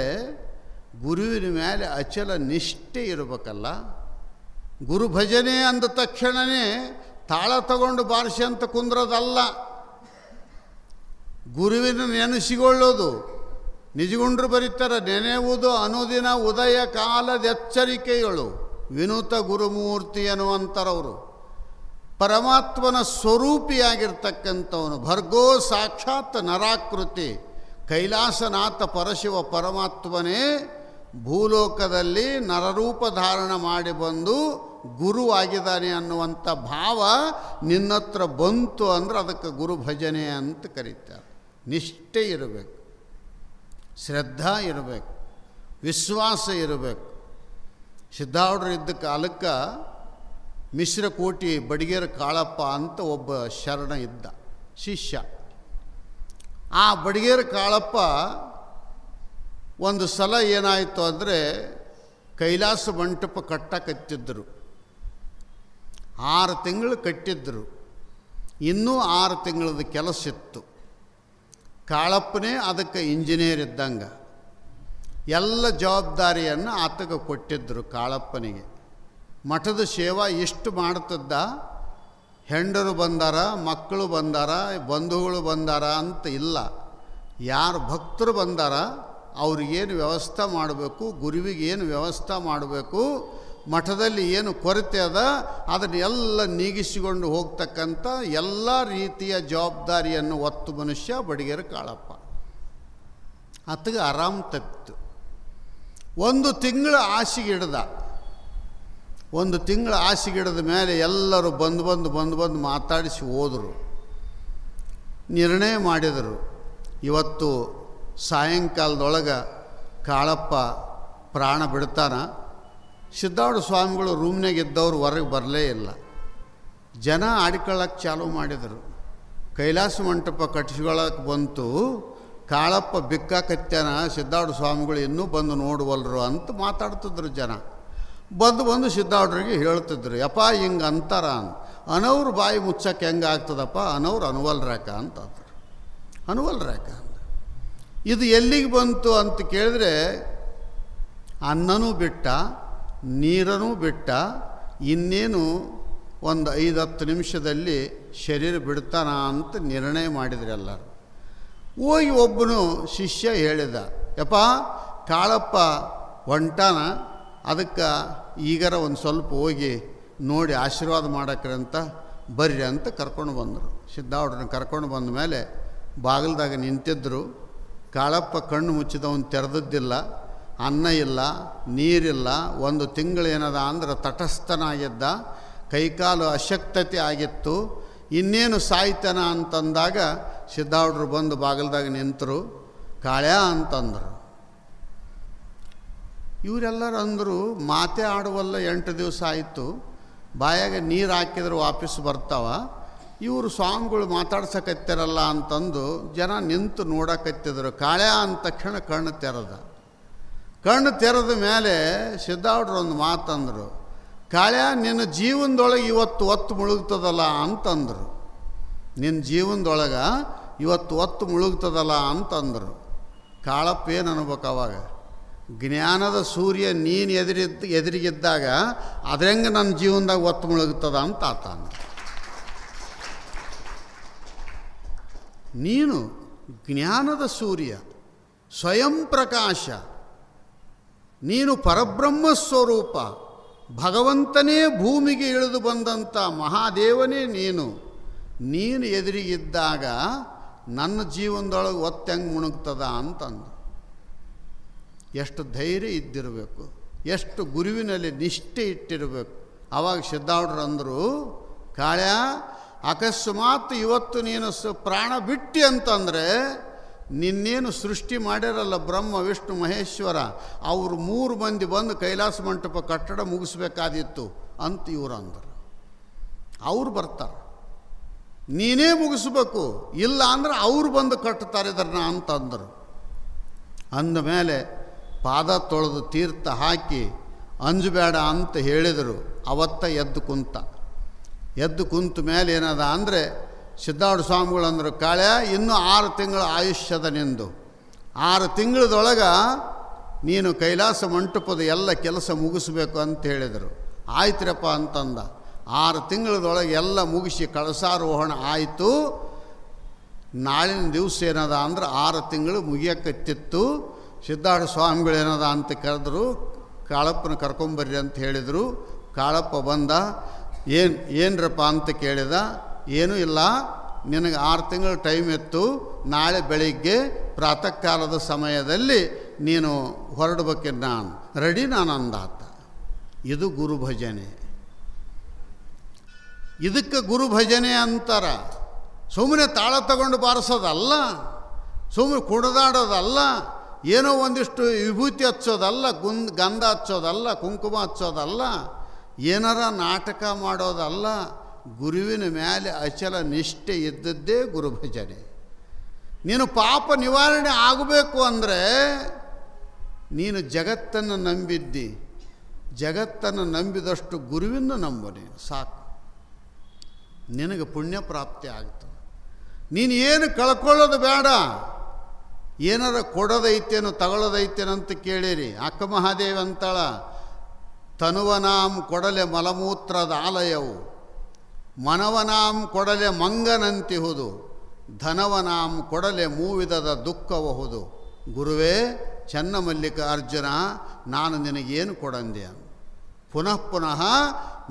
ಗುರುವಿನ ಮೇಲೆ ಅಚಲ ನಿಷ್ಠೆ ಇರಬೇಕಲ್ಲ. ಗುರು ಭಜನೆ ಅಂದ ತಕ್ಷಣವೇ ತಾಳ ತಗೊಂಡು ಬಾರಿಸಿ ಅಂತ ಕುಂದ್ರೋದಲ್ಲ. ಗುರುವಿನ ನೆನೆಸಿಕೊಳ್ಳೋದು. ನಿಜಗುಂಡ್ರು ಬರೀತಾರೆ, ನೆನೆಯುವುದು ಅನುದಿನ ಉದಯ ಕಾಲದ ಎಚ್ಚರಿಕೆಗಳು ವಿನೂತ ಗುರುಮೂರ್ತಿ ಅನ್ನುವಂಥರವರು. ಪರಮಾತ್ಮನ ಸ್ವರೂಪಿಯಾಗಿರ್ತಕ್ಕಂಥವನು. ಭರ್ಗೋ ಸಾಕ್ಷಾತ್ ನರಾಕೃತಿ, ಕೈಲಾಸನಾಥ ಪರಶಿವ ಪರಮಾತ್ಮನೇ ಭೂಲೋಕದಲ್ಲಿ ನರರೂಪ ಧಾರಣ ಮಾಡಿ ಬಂದು ಗುರುವಾಗಿದ್ದಾನೆ ಅನ್ನುವಂಥ ಭಾವ ನಿನ್ನತ್ರ ಬಂತು ಅಂದರೆ ಅದಕ್ಕೆ ಗುರು ಭಜನೆ ಅಂತ ಕರೀತಾರೆ. ನಿಷ್ಠೆ ಇರಬೇಕು, ಶ್ರದ್ಧಾ ಇರಬೇಕು, ವಿಶ್ವಾಸ ಇರಬೇಕು. ಸಿದ್ಧಾರೂಢರು ಇದ್ದ ಕಾಲಕ್ಕೆ ಮಿಶ್ರಕೋಟಿ ಬಡಿಗೇರ ಕಾಳಪ್ಪ ಅಂತ ಒಬ್ಬ ಶರಣ ಇದ್ದ ಶಿಷ್ಯ. ಆ ಬಡಿಗೇರ ಕಾಳಪ್ಪ ಒಂದು ಸಲ ಏನಾಯಿತು ಅಂದರೆ ಕೈಲಾಸ ಮಂಟಪ ಕಟ್ಟಕತ್ತಿದ್ದರು. 6 ತಿಂಗಳು ಕಟ್ಟಿದ್ದರು. ಇನ್ನೂ 6 ತಿಂಗಳದ ಕೆಲಸ ಇತ್ತು. ಕಾಳಪ್ಪನೇ ಅದಕ್ಕೆ ಇಂಜಿನಿಯರ್ ಇದ್ದಂಗೆ ಎಲ್ಲ ಜವಾಬ್ದಾರಿಯನ್ನು ಆತಗೆ ಕೊಟ್ಟಿದ್ದರು ಕಾಳಪ್ಪನಿಗೆ. ಮಠದ ಸೇವಾ ಇಷ್ಟು ಮಾಡ್ತಿದ್ದ. ಹೆಂಡರು ಬಂದಾರ, ಮಕ್ಕಳು ಬಂದಾರ, ಬಂಧುಗಳು ಬಂದಾರ ಅಂತ ಇಲ್ಲ. ಯಾರು ಭಕ್ತರು ಬಂದಾರ ಅವ್ರಿಗೇನು ವ್ಯವಸ್ಥೆ ಮಾಡಬೇಕು, ಗುರುವಿಗೆ ಏನು ವ್ಯವಸ್ಥೆ ಮಾಡಬೇಕು, ಮಠದಲ್ಲಿ ಏನು ಕೊರತೆ ಅದ ಅದನ್ನು ಎಲ್ಲ ನೀಗಿಸಿಕೊಂಡು ಹೋಗ್ತಕ್ಕಂಥ ಎಲ್ಲ ರೀತಿಯ ಜವಾಬ್ದಾರಿಯನ್ನು ಒತ್ತು ಮನುಷ್ಯ ಬಡಿಗೇರ ಕಾಳಪ್ಪ. ಆತಗೆ ಆರಾಮ್ ತಪ್ಪಿತು. 1 ತಿಂಗಳು ಹಾಸಿಗಿಡ್ದ. 1 ತಿಂಗಳು ಹಾಸಿಗಿಡಿದ ಮೇಲೆ ಎಲ್ಲರೂ ಬಂದು ಮಾತಾಡಿಸಿ ಹೋದರು. ನಿರ್ಣಯ ಮಾಡಿದರು, ಇವತ್ತು ಸಾಯಂಕಾಲದೊಳಗೆ ಕಾಳಪ್ಪ ಪ್ರಾಣ ಬಿಡ್ತಾನ. ಸಿದ್ಧಾರೂಢ ಸ್ವಾಮಿಗಳು ರೂಮ್ನಾಗ ಇದ್ದವ್ರು ಹೊರಗೆ ಬರಲೇ ಇಲ್ಲ. ಜನ ಆಡಿಕೊಳ್ಳೋಕೆ ಚಾಲೂ ಮಾಡಿದರು. ಕೈಲಾಸ ಮಂಟಪ ಕಟ್ಟಿಸ್ಕೊಳ್ಳೋಕೆ ಬಂತು. ಕಾಳಪ್ಪ ಬಿಕ್ಕಾಕತ್ಯಾನ, ಸಿದ್ಧಾರೂಢ ಸ್ವಾಮಿಗಳು ಇನ್ನೂ ಬಂದು ನೋಡುವಲ್ರು ಅಂತ ಮಾತಾಡ್ತಿದ್ರು ಜನ. ಬಂದು ಸಿದ್ಧಾರೂಢರಿಗೆ ಹೇಳ್ತಿದ್ರು, ಯಪ್ಪ ಹಿಂಗೆ ಅಂತಾರ ಅನವ್ರು ಬಾಯಿ ಮುಚ್ಚಕ್ಕೆ ಹೆಂಗೆ ಆಗ್ತದಪ್ಪ, ಅನವ್ರು ಅನುವಲ್ರಾಕ ಅಂತಂದ್ರು. ಅನುವಲ್ರಾಕ ಇದು ಎಲ್ಲಿಗೆ ಬಂತು ಅಂತ ಕೇಳಿದ್ರೆ, ಅನ್ನನೂ ಬಿಟ್ಟ, ನೀರನೂ ಬಿಟ್ಟ, ಇನ್ನೇನು ಒಂದು 5-10 ನಿಮಿಷದಲ್ಲಿ ಶರೀರ ಬಿಡ್ತಾನ ಅಂತ ನಿರ್ಣಯ ಮಾಡಿದ್ರು ಎಲ್ಲರೂ. ಹೋಗಿ ಒಬ್ಬನು ಶಿಷ್ಯ ಹೇಳಿದ, ಯಪ್ಪ ಕಾಳಪ್ಪ ಹೊಂಟಾನ, ಅದಕ್ಕೆ ಈಗಾರ ಒಂದು ಸ್ವಲ್ಪ ಹೋಗಿ ನೋಡಿ ಆಶೀರ್ವಾದ ಮಾಡಕ್ರಂತ ಬರ್ರಿ ಅಂತ ಕರ್ಕೊಂಡು ಬಂದರು. ಸಿದ್ಧಾರೂಢರನ್ನ ಕರ್ಕೊಂಡು ಬಂದ ಮೇಲೆ ಬಾಗಿಲ್ದಾಗ ನಿಂತಿದ್ದರು. ಕಾಳಪ್ಪ ಕಣ್ಣು ಮುಚ್ಚಿದವನು ತೆರೆದದ್ದಿಲ್ಲ, ಅನ್ನ ಇಲ್ಲ, ನೀರಿಲ್ಲ, 1 ತಿಂಗಳು ಏನದ ಅಂದ್ರೆ ತಟಸ್ಥನಾಗಿದ್ದ, ಕೈಕಾಲು ಅಶಕ್ತತೆ ಆಗಿತ್ತು, ಇನ್ನೇನು ಸಾಯ್ತಾನ ಅಂತಂದಾಗ ಸಿದ್ಧಾರೂಢರು ಬಂದು ಬಾಗಿಲ್ದಾಗ ನಿಂತರು. ಕಾಳ್ಯ ಅಂತಂದರು. ಇವರೆಲ್ಲರೂ ಅಂದರು, ಮಾತೇ ಆಡುವಲ್ಲ, 8 ದಿವಸ ಆಯಿತು, ಬಾಯಾಗ ನೀರು ಹಾಕಿದ್ರೆ ವಾಪಸ್ ಬರ್ತಾವ, ಇವರು ಸ್ವಾಮಿಗಳು ಮಾತಾಡ್ಸಕತ್ತಿರಲ್ಲ ಅಂತಂದು ಜನ ನಿಂತು ನೋಡಕತ್ತಿದ್ರು. ಕಾಳ್ಯ ಅಂದ ತಕ್ಷಣ ಕಣ್ಣು ತೆರೆದ ಮೇಲೆ ಸಿದ್ಧಾರೂಢರು ಒಂದು ಮಾತಂದರು, ಕಾಳ್ಯ ನಿನ್ನ ಜೀವನದೊಳಗೆ ಇವತ್ತು ಒತ್ತು ಮುಳುಗ್ತದಲ್ಲ ಅಂತಂದರು. ನಿನ್ನ ಜೀವನದೊಳಗೆ ಇವತ್ತು ಒತ್ತು ಮುಳುಗ್ತದಲ್ಲ ಅಂತಂದರು. ಕಾಳಪ್ಪ ಏನು ಅನ್ಬೇಕು ಅವಾಗ, ಜ್ಞಾನದ ಸೂರ್ಯ ನೀನು ಎದುರಿಗಿದ್ದಾಗ ಅದ್ರಂಗೆ ನನ್ನ ಜೀವನದಾಗ ಒತ್ತು ಮುಳುಗ್ತದ ಅಂತ ಆತ. ನೀನು ಜ್ಞಾನದ ಸೂರ್ಯ, ಸ್ವಯಂ ಪ್ರಕಾಶ, ನೀನು ಪರಬ್ರಹ್ಮ ಸ್ವರೂಪ, ಭಗವಂತನೇ ಭೂಮಿಗೆ ಇಳಿದು ಬಂದಂಥ ಮಹಾದೇವನೇ ನೀನು ಎದುರಿಗಿದ್ದಾಗ ನನ್ನ ಜೀವನದೊಳಗೆ ಒತ್ತು ಹೆಂಗೆ ಮುಣುಗ್ತದ ಅಂತಂದು. ಎಷ್ಟು ಧೈರ್ಯ ಇದ್ದಿರಬೇಕು, ಎಷ್ಟು ಗುರುವಿನಲ್ಲಿ ನಿಷ್ಠೆ ಇಟ್ಟಿರಬೇಕು. ಆವಾಗ ಸಿದ್ಧಾರೂಢರು ಅಂದರು, ಕಾಳ್ಯ ಅಕಸ್ಮಾತ್ ಇವತ್ತು ನೀನು ಪ್ರಾಣ ಬಿಟ್ಟಿ ಅಂತಂದರೆ ನಿನ್ನೇನು ಸೃಷ್ಟಿ ಮಾಡ್ಯಾರಲ್ಲ ಬ್ರಹ್ಮ ವಿಷ್ಣು ಮಹೇಶ್ವರ, ಅವರು 3 ಮಂದಿ ಬಂದು ಕೈಲಾಸ ಮಂಟಪ ಕಟ್ಟಡ ಮುಗಿಸ್ಬೇಕಾದಿತ್ತು ಅಂತ ಇವರು ಅಂದರು. ಅವ್ರು ಬರ್ತಾರೆ, ನೀನೇ ಮುಗಿಸ್ಬೇಕು, ಇಲ್ಲ ಅಂದ್ರೆ ಅವ್ರು ಬಂದು ಕಟ್ತಾರೆ ಇದನ್ನ ಅಂತಂದರು. ಅಂದಮೇಲೆ ಪಾದ ತೊಳೆದು ತೀರ್ಥ ಹಾಕಿ ಅಂಜಬೇಡ ಅಂತ ಹೇಳಿದರು. ಅವತ್ತ ಎದ್ದು ಕುಂತ ಮೇಲೆ ಏನದ ಅಂದರೆ ಸಿದ್ಧಾರೂಢ ಸ್ವಾಮಿಗಳು ಅಂದರು, ಕಾಳ್ಯ ಇನ್ನೂ 6 ತಿಂಗಳ ಆಯುಷ್ಯದ ನಿಂದು, 6 ತಿಂಗಳದೊಳಗೆ ನೀನು ಕೈಲಾಸ ಮಂಟಪದ ಎಲ್ಲ ಕೆಲಸ ಮುಗಿಸ್ಬೇಕು ಅಂತ ಹೇಳಿದರು. ಆಯ್ತರಪ್ಪ ಅಂತಂದ. 6 ತಿಂಗಳದೊಳಗೆ ಎಲ್ಲ ಮುಗಿಸಿ ಕಳಸಾರೋಹಣ ಆಯಿತು. ನಾಳಿನ ದಿವಸ ಏನದ ಅಂದ್ರೆ 6 ತಿಂಗಳು ಮುಗಿಯಕತ್ತಿತ್ತು. ಸಿದ್ಧಾರೂಢ ಸ್ವಾಮಿಗಳು ಏನದ ಅಂತ ಕರೆದ್ರು, ಕಾಳಪ್ಪನ ಕರ್ಕೊಂಬರ್ರಿ ಅಂತ ಹೇಳಿದರು. ಕಾಳಪ್ಪ ಬಂದ. ಏನ್ರಪ್ಪ ಅಂತ ಕೇಳಿದ. ಏನೂ ಇಲ್ಲ, ನಿನಗೆ 6 ತಿಂಗಳು ಟೈಮ್ ಇತ್ತು, ನಾಳೆ ಬೆಳಿಗ್ಗೆ ಪ್ರಾತಃ ಕಾಲದ ಸಮಯದಲ್ಲಿ ನೀನು ಹೊರಡ್ಬೇಕೇನು, ನಾನು ರೆಡಿ ನಾನು ಅಂದಾತ. ಇದು ಗುರುಭಜನೆ. ಇದಕ್ಕೆ ಗುರುಭಜನೆ ಅಂತಾರ. ಸುಮ್ಮನೆ ತಾಳ ತಗೊಂಡು ಬಾರಿಸೋದಲ್ಲ, ಸುಮ್ಮನೆ ಕುಣಿದಾಡೋದಲ್ಲ, ಏನೋ ಒಂದಿಷ್ಟು ವಿಭೂತಿ ಹಚ್ಚೋದಲ್ಲ, ಗಂಧ ಹಚ್ಚೋದಲ್ಲ, ಕುಂಕುಮ ಹಚ್ಚೋದಲ್ಲ, ಏನಾರ ನಾಟಕ ಮಾಡೋದಲ್ಲ. ಗುರುವಿನ ಮೇಲೆ ಅಚಲ ನಿಷ್ಠೆ ಇದ್ದದ್ದೇ ಗುರುಭಜನೆ. ನೀನು ಪಾಪ ನಿವಾರಣೆ ಆಗಬೇಕು ಅಂದರೆ ನೀನು ಜಗತ್ತನ್ನು ನಂಬಿದ್ದಿ, ಜಗತ್ತನ್ನು ನಂಬಿದಷ್ಟು ಗುರುವಿನ ನಂಬು ನೀನು, ಸಾಕು, ನಿನಗೆ ಪುಣ್ಯ ಪ್ರಾಪ್ತಿ ಆಗ್ತದೆ. ನೀನು ಏನು ಕಳ್ಕೊಳ್ಳೋದು ಬೇಡ. ಏನಾರ ಕೊಡೋದೈತೇನೋ ತಗೊಳ್ಳೋದೈತೇನಂತ ಕೇಳಿರಿ. ಅಕ್ಕ ಮಹಾದೇವಿ ಅಂತಾಳ, ತನುವನಾಂ ಕೊಡಲೆ ಮಲಮೂತ್ರದ ಆಲಯವು, ಮನವನಾಂ ಕೊಡಲೆ ಮಂಗನಂತಿಹುದು, ಧನವನಾಂ ಕೊಡಲೆ ಮೂವಿದದ ದುಃಖಬಹುದು. ಗುರುವೇ ಚನ್ನಮಲ್ಲಿಕ ಅರ್ಜುನ, ನಾನು ನಿನಗೇನು ಕೊಡಂದೆ? ಪುನಃ ಪುನಃ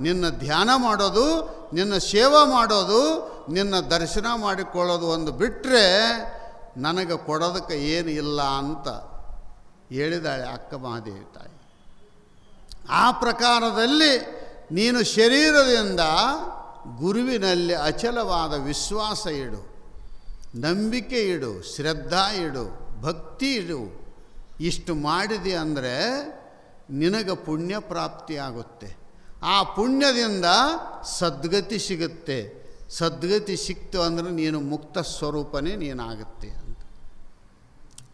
ನಿನ್ನ ಧ್ಯಾನ ಮಾಡೋದು, ನಿನ್ನ ಸೇವೆ ಮಾಡೋದು, ನಿನ್ನ ದರ್ಶನ ಮಾಡಿಕೊಳ್ಳೋದು ಒಂದು ಬಿಟ್ಟರೆ ನನಗೆ ಕೊಡೋದಕ್ಕೆ ಏನು ಇಲ್ಲ ಅಂತ ಹೇಳಿದಾಳೆ ಅಕ್ಕ ಮಹಾದೇವಿ ತಾಯಿ. ಆ ಪ್ರಕಾರದಲ್ಲಿ ನೀನು ಶರೀರದಿಂದ ಗುರುವಿನಲ್ಲಿ ಅಚಲವಾದ ವಿಶ್ವಾಸ ಇಡು, ನಂಬಿಕೆ ಇಡು, ಶ್ರದ್ಧಾ ಇಡು, ಭಕ್ತಿ ಇಡು. ಇಷ್ಟು ಮಾಡಿದೆ ಅಂದರೆ ನಿನಗೆ ಪುಣ್ಯ ಪ್ರಾಪ್ತಿಯಾಗುತ್ತೆ. ಆ ಪುಣ್ಯದಿಂದ ಸದ್ಗತಿ ಸಿಗುತ್ತೆ. ಸದ್ಗತಿ ಸಿಕ್ತು ಅಂದರೆ ನೀನು ಮುಕ್ತ ಸ್ವರೂಪನೇ ನೀನಾಗುತ್ತೆ ಅಂತ.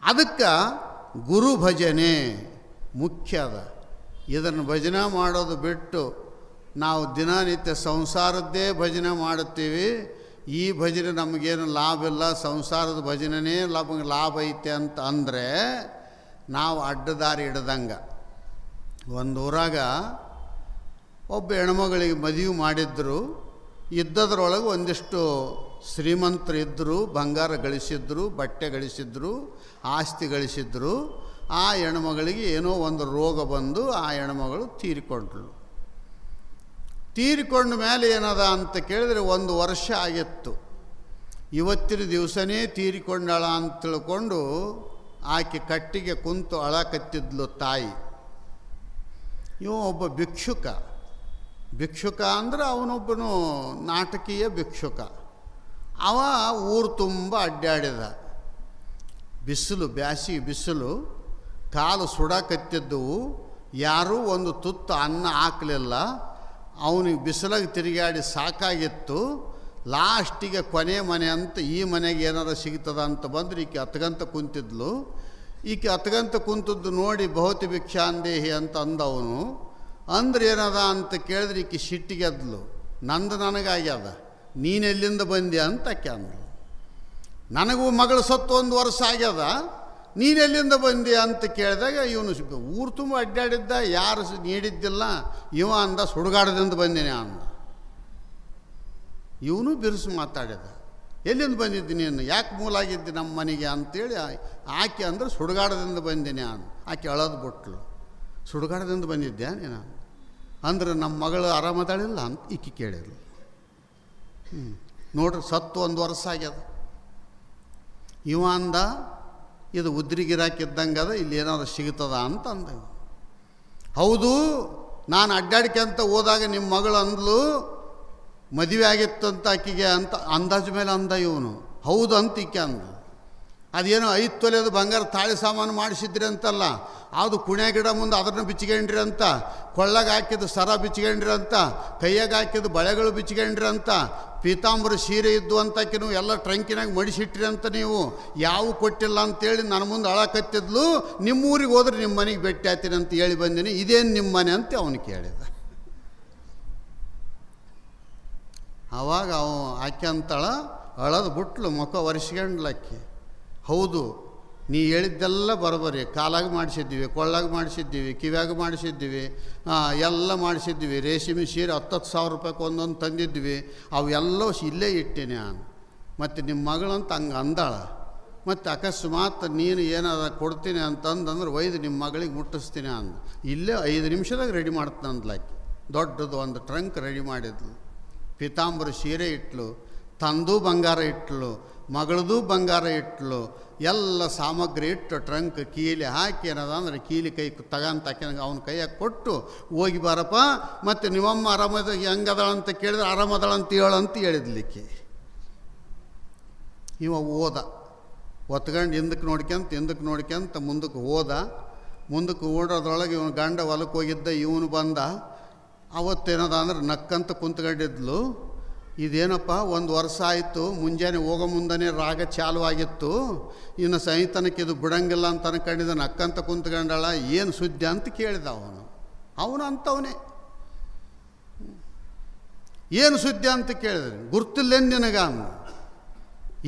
ಅದಕ್ಕೆ ಗುರು ಭಜನೆ ಮುಖ್ಯ ಅದ. ಇದನ್ನು ಭಜನೆ ಮಾಡೋದು ಬಿಟ್ಟು ನಾವು ದಿನನಿತ್ಯ ಸಂಸಾರದ್ದೇ ಭಜನೆ ಮಾಡುತ್ತೀವಿ. ಈ ಭಜನೆ ನಮಗೇನು ಲಾಭ ಇಲ್ಲ, ಸಂಸಾರದ ಭಜನೆನೇ ನಮಗೆ ಲಾಭ ಐತೆ ಅಂತ ಅಂದರೆ ನಾವು ಅಡ್ಡದಾರಿ ಹಿಡ್ದಂಗೆ. ಒಂದು ಊರಾಗ ಒಬ್ಬ ಹೆಣ್ಮಗಳಿಗೆ ಮದುವೆ ಮಾಡಿದ್ರು. ಇದ್ದದ್ರೊಳಗೆ ಒಂದಿಷ್ಟು ಶ್ರೀಮಂತರು ಇದ್ದರು, ಬಂಗಾರ ಗಳಿಸಿದ್ರು, ಬಟ್ಟೆ ಗಳಿಸಿದ್ರು, ಆಸ್ತಿ ಗಳಿಸಿದ್ರು. ಆ ಹೆಣ್ಮಗಳಿಗೆ ಏನೋ ಒಂದು ರೋಗ ಬಂದು ಆ ಹೆಣ್ಮಗಳು ತೀರಿಕೊಂಡ್ಳು. ತೀರಿಕೊಂಡ ಮೇಲೆ ಏನದ ಅಂತ ಕೇಳಿದ್ರೆ 1 ವರ್ಷ ಆಗಿತ್ತು. ಇವತ್ತಿನ ದಿವಸನೇ ತೀರಿಕೊಂಡಳ ಅಂತ ತಿಳ್ಕೊಂಡು ಆಕೆ ಕಟ್ಟಿಗೆ ಕುಂತು ಅಳಕತ್ತಿದ್ಲು ತಾಯಿ. ಇವ ಒಬ್ಬ ಭಿಕ್ಷುಕ ಅಂದ್ರೆ ಅವನೊಬ್ಬನು ನಾಟಕೀಯ ಭಿಕ್ಷುಕ. ಅವ ಊರು ತುಂಬ ಅಡ್ಡಾಡಿದ. ಬಿಸಿಲು, ಬ್ಯಾಸಿಗೆ ಬಿಸಿಲು, ಕಾಲು ಸುಡಕತ್ತಿದ್ದವು. ಯಾರೂ ಒಂದು ತುತ್ತು ಅನ್ನ ಹಾಕಲಿಲ್ಲ. ಅವನಿಗೆ ಬಿಸಿಲಾಗಿ ತಿರುಗಾಡಿ ಸಾಕಾಗಿತ್ತು. ಲಾಸ್ಟಿಗೆ ಕೊನೆ ಮನೆ ಅಂತ ಈ ಮನೆಗೆ ಏನಾರು ಸಿಗ್ತದ ಅಂತ ಬಂದ್ರೆ ಈಕೆ ಹತ್ಗಂತ ಕುಂತಿದ್ಲು. ಈಕೆ ಹತ್ಗಂತ ಕುಂತದ್ದು ನೋಡಿ ಬಹುತಿ ಭಿಕ್ಷಾಂದೇಹಿ ಅಂತ ಅಂದವನು. ಅಂದ್ರೆ ಏನದ ಅಂತ ಕೇಳಿದ್ರೆ ಈಕೆ ಸಿಟ್ಟಿಗೆದ್ಲು. ನಂದು ನನಗಾಗ್ಯದ, ನೀನೆಲ್ಲಿಂದ ಬಂದ್ಯಾ ಅಂತ ಆಕೆ ಅಂದ್ಲು. ನನಗೂ ಮಗಳು ಸತ್ತು 1 ವರ್ಷ ಆಗ್ಯದ, ನೀನೆಲ್ಲಿಂದ ಬಂದಿ ಅಂತ ಕೇಳಿದಾಗ ಇವನು ಊರು ತುಂಬ ಅಡ್ಡಾಡಿದ್ದ, ಯಾರು ನೀಡಿದ್ದಿಲ್ಲ. ಇವ ಅಂದ ಸುಡುಗಾಡದಿಂದ ಬಂದಿನಿ ಅಂದ. ಇವನು ಬಿರುಸು ಮಾತಾಡಿದ. ಎಲ್ಲಿಂದ ಬಂದಿದ್ದಿ ನೀನು, ಯಾಕೆ ಮೂಲಾಗಿದ್ದಿ ನಮ್ಮ ಮನೆಗೆ ಅಂತೇಳಿ ಆಕೆ ಅಂದ್ರೆ ಸುಡುಗಾಡದಿಂದ ಬಂದಿನಿ ಅಂದ. ಆಕೆ ಅಳದು ಬಿಟ್ಲು. ಸುಡುಗಾಡದಿಂದ ಬಂದಿದ್ದ್ಯಾ ನೀನು ಅಂದ್ರೆ ನಮ್ಮ ಮಗಳು ಆರಾಮದಾಳಿಲ್ಲ ಅಂತ ಈಕೆ ಕೇಳಿದ್ಲು. ನೋಡ್ರಿ, ಸತ್ತು 1 ವರ್ಷ ಆಗ್ಯದ. ಇವ ಅಂದ ಇದು ಉದ್ರಿಗಿರಾಕಿದ್ದಂಗೆ ಅದ, ಇಲ್ಲಿ ಏನಾದ್ರು ಸಿಗ್ತದ ಅಂತ ಅಂದ. ಹೌದು, ನಾನು ಅಡ್ಡಾಡ್ಕೊಂತ ಹೋದಾಗ ನಿಮ್ಮ ಮಗಳು ಅಂದ್ಲು ಮದುವೆ ಆಗಿತ್ತಂತ ಆಕಿಗೆ ಅಂತ ಅಂದಾಜು ಮೇಲೆ ಅಂದ ಇವನು. ಹೌದು ಅಂತ ಈಕೆ ಅಂದ. ಅದೇನೋ 5 ತೊಲೆದು ಬಂಗಾರ ತಾಳಿ ಸಾಮಾನು ಮಾಡಿಸಿದ್ರಿ ಅಂತಲ್ಲ, ಅದು ಕುಣೆ ಗಿಡ ಮುಂದೆ ಅದನ್ನು ಬಿಚ್ಚಿಕೊಂಡ್ರಿ ಅಂತ, ಕೊಳ್ಳಾಗ ಹಾಕಿದ್ದು ಸರ ಬಿಚ್ಚಿಕೊಂಡ್ರಿ ಅಂತ, ಕೈಯಾಗ ಹಾಕಿದ್ದು ಬಳೆಗಳು ಬಿಚ್ಚಿಕೊಂಡ್ರಿ ಅಂತ, ಪೀತಾಂಬರ ಸೀರೆ ಇದ್ದು ಅಂತಕ್ಕೆ ನೀವು ಎಲ್ಲ ಟ್ರಂಕಿನಾಗ ಮಡಿಸಿಟ್ರಿ ಅಂತ ನೀವು ಯಾವ ಕೊಟ್ಟಿಲ್ಲ ಅಂತೇಳಿ ನನ್ನ ಮುಂದೆ ಅಳಕತ್ತಿದ್ಲು. ನಿಮ್ಮೂರಿಗೆ ಹೋದ್ರೆ ನಿಮ್ಮ ಮನೆಗೆ ಭೇಟಿ ಆಯ್ತೀನಿ ಅಂತ ಹೇಳಿ ಬಂದೀನಿ, ಇದೇನು ನಿಮ್ಮ ಮನೆ ಅಂತ ಅವನು ಕೇಳಿದ. ಆವಾಗ ಆಕೆ ಅಂತಾಳ, ಅಳದು ಬಿಟ್ಲು, ಮುಖ ಒರೆಸ್ಕೊಂಡ್ಲಕ್ಕಿ. ಹೌದು, ನೀ ಹೇಳಿದ್ದೆಲ್ಲ ಬರೋಬರಿ. ಕಾಲಾಗ ಮಾಡಿಸಿದ್ದೀವಿ, ಕೊಳ್ಳಾಗ ಮಾಡಿಸಿದ್ದೀವಿ, ಕಿವ್ಯಾಗ ಮಾಡಿಸಿದ್ದೀವಿ, ಎಲ್ಲ ಮಾಡಿಸಿದ್ದೀವಿ. ರೇಷ್ಮೆ ಸೀರೆ 10,000 ರೂಪಾಯಿಗೆ ಒಂದೊಂದು ತಂದಿದ್ವಿ. ಅವೆಲ್ಲ ಇಲ್ಲೇ ಇಟ್ಟೇನೆ ನಾನು. ಮತ್ತು ನಿಮ್ಮ ಮಗಳಂತ ಹಂಗೆ ಅಂದಾಳ. ಮತ್ತು ಅಕಸ್ಮಾತ್ ನೀನು ಏನಾದ ಕೊಡ್ತೀನಿ ಅಂತಂದ್ರೆ ಒಯ್ದು ನಿಮ್ಮ ಮಗಳಿಗೆ ಮುಟ್ಟಿಸ್ತೀನಿ ಅಂದ. ಇಲ್ಲೇ 5 ನಿಮಿಷದಾಗ ರೆಡಿ ಮಾಡ್ತಾನೆ ಅಂದ್ಲಾಕಿ. ದೊಡ್ಡದು ಒಂದು ಟ್ರಂಕ್ ರೆಡಿ ಮಾಡಿದ್ಲು. ಪೀತಾಂಬರ ಸೀರೆ ಇಟ್ಲು, ತಂದು ಬಂಗಾರ ಇಟ್ಲು, ಮಗಳದು ಬಂಗಾರ ಇಟ್ಲು, ಎಲ್ಲ ಸಾಮಗ್ರಿ ಇಟ್ಟು ಟ್ರಂಕ್ ಕೀಲಿ ಹಾಕಿ ಏನದ ಅಂದ್ರೆ ಕೀಲಿ ಕೈ ತಗಂತ ಅವನ ಕೈಯಾಗ ಕೊಟ್ಟು ಹೋಗಿ ಬಾರಪ್ಪ, ಮತ್ತು ನಿಮ್ಮಮ್ಮ ಆರಾಮದ ಹೆಂಗದಾಳಂತ ಕೇಳಿದ್ರೆ ಆರಾಮದಾಳಂತ ಹೇಳಂತ ಹೇಳಿದ್ಲಿಕ್ಕೆ. ಇವ ಹೋದ, ಒತ್ಕೊಂಡು ಹಿಂದಕ್ಕೆ ನೋಡ್ಕೊಂತ ಮುಂದಕ್ಕೆ ಹೋದ. ಮುಂದಕ್ಕೆ ಓಡೋದ್ರೊಳಗೆ ಇವನು ಗಂಡ ಹೊಲಕ್ಕೆ ಹೋಗಿದ್ದ, ಇವನು ಬಂದ. ಅವತ್ತೇನದ ಅಂದ್ರೆ ನಕ್ಕಂತ ಕುಂತ್ಕೊಂಡಿದ್ಲು. ಇದೇನಪ್ಪ 1 ವರ್ಷ ಆಯಿತು, ಮುಂಜಾನೆ ಹೋಗೋ ಮುಂದನೇ ರಾಗ ಚಾಲು ಆಗಿತ್ತು, ಇನ್ನು ಸಹಿತನಕ್ಕೆ ಇದು ಬಿಡಂಗಿಲ್ಲ ಅಂತ ಅನ್ಕೊಂಡಿದ್ದ. ನಕ್ಕಂತ ಕುಂತ್ಕೊಂಡಾಳ. ಏನು ಸುದ್ದಿ ಅಂತ ಕೇಳಿದ ಅವನು ಅಂತವನೇ. ಏನು ಸುದ್ದಿ ಅಂತ ಕೇಳಿದ್ರೆ ಗುರ್ತಿಲ್ಲೇನು ನಿನಗ ಅಂದ.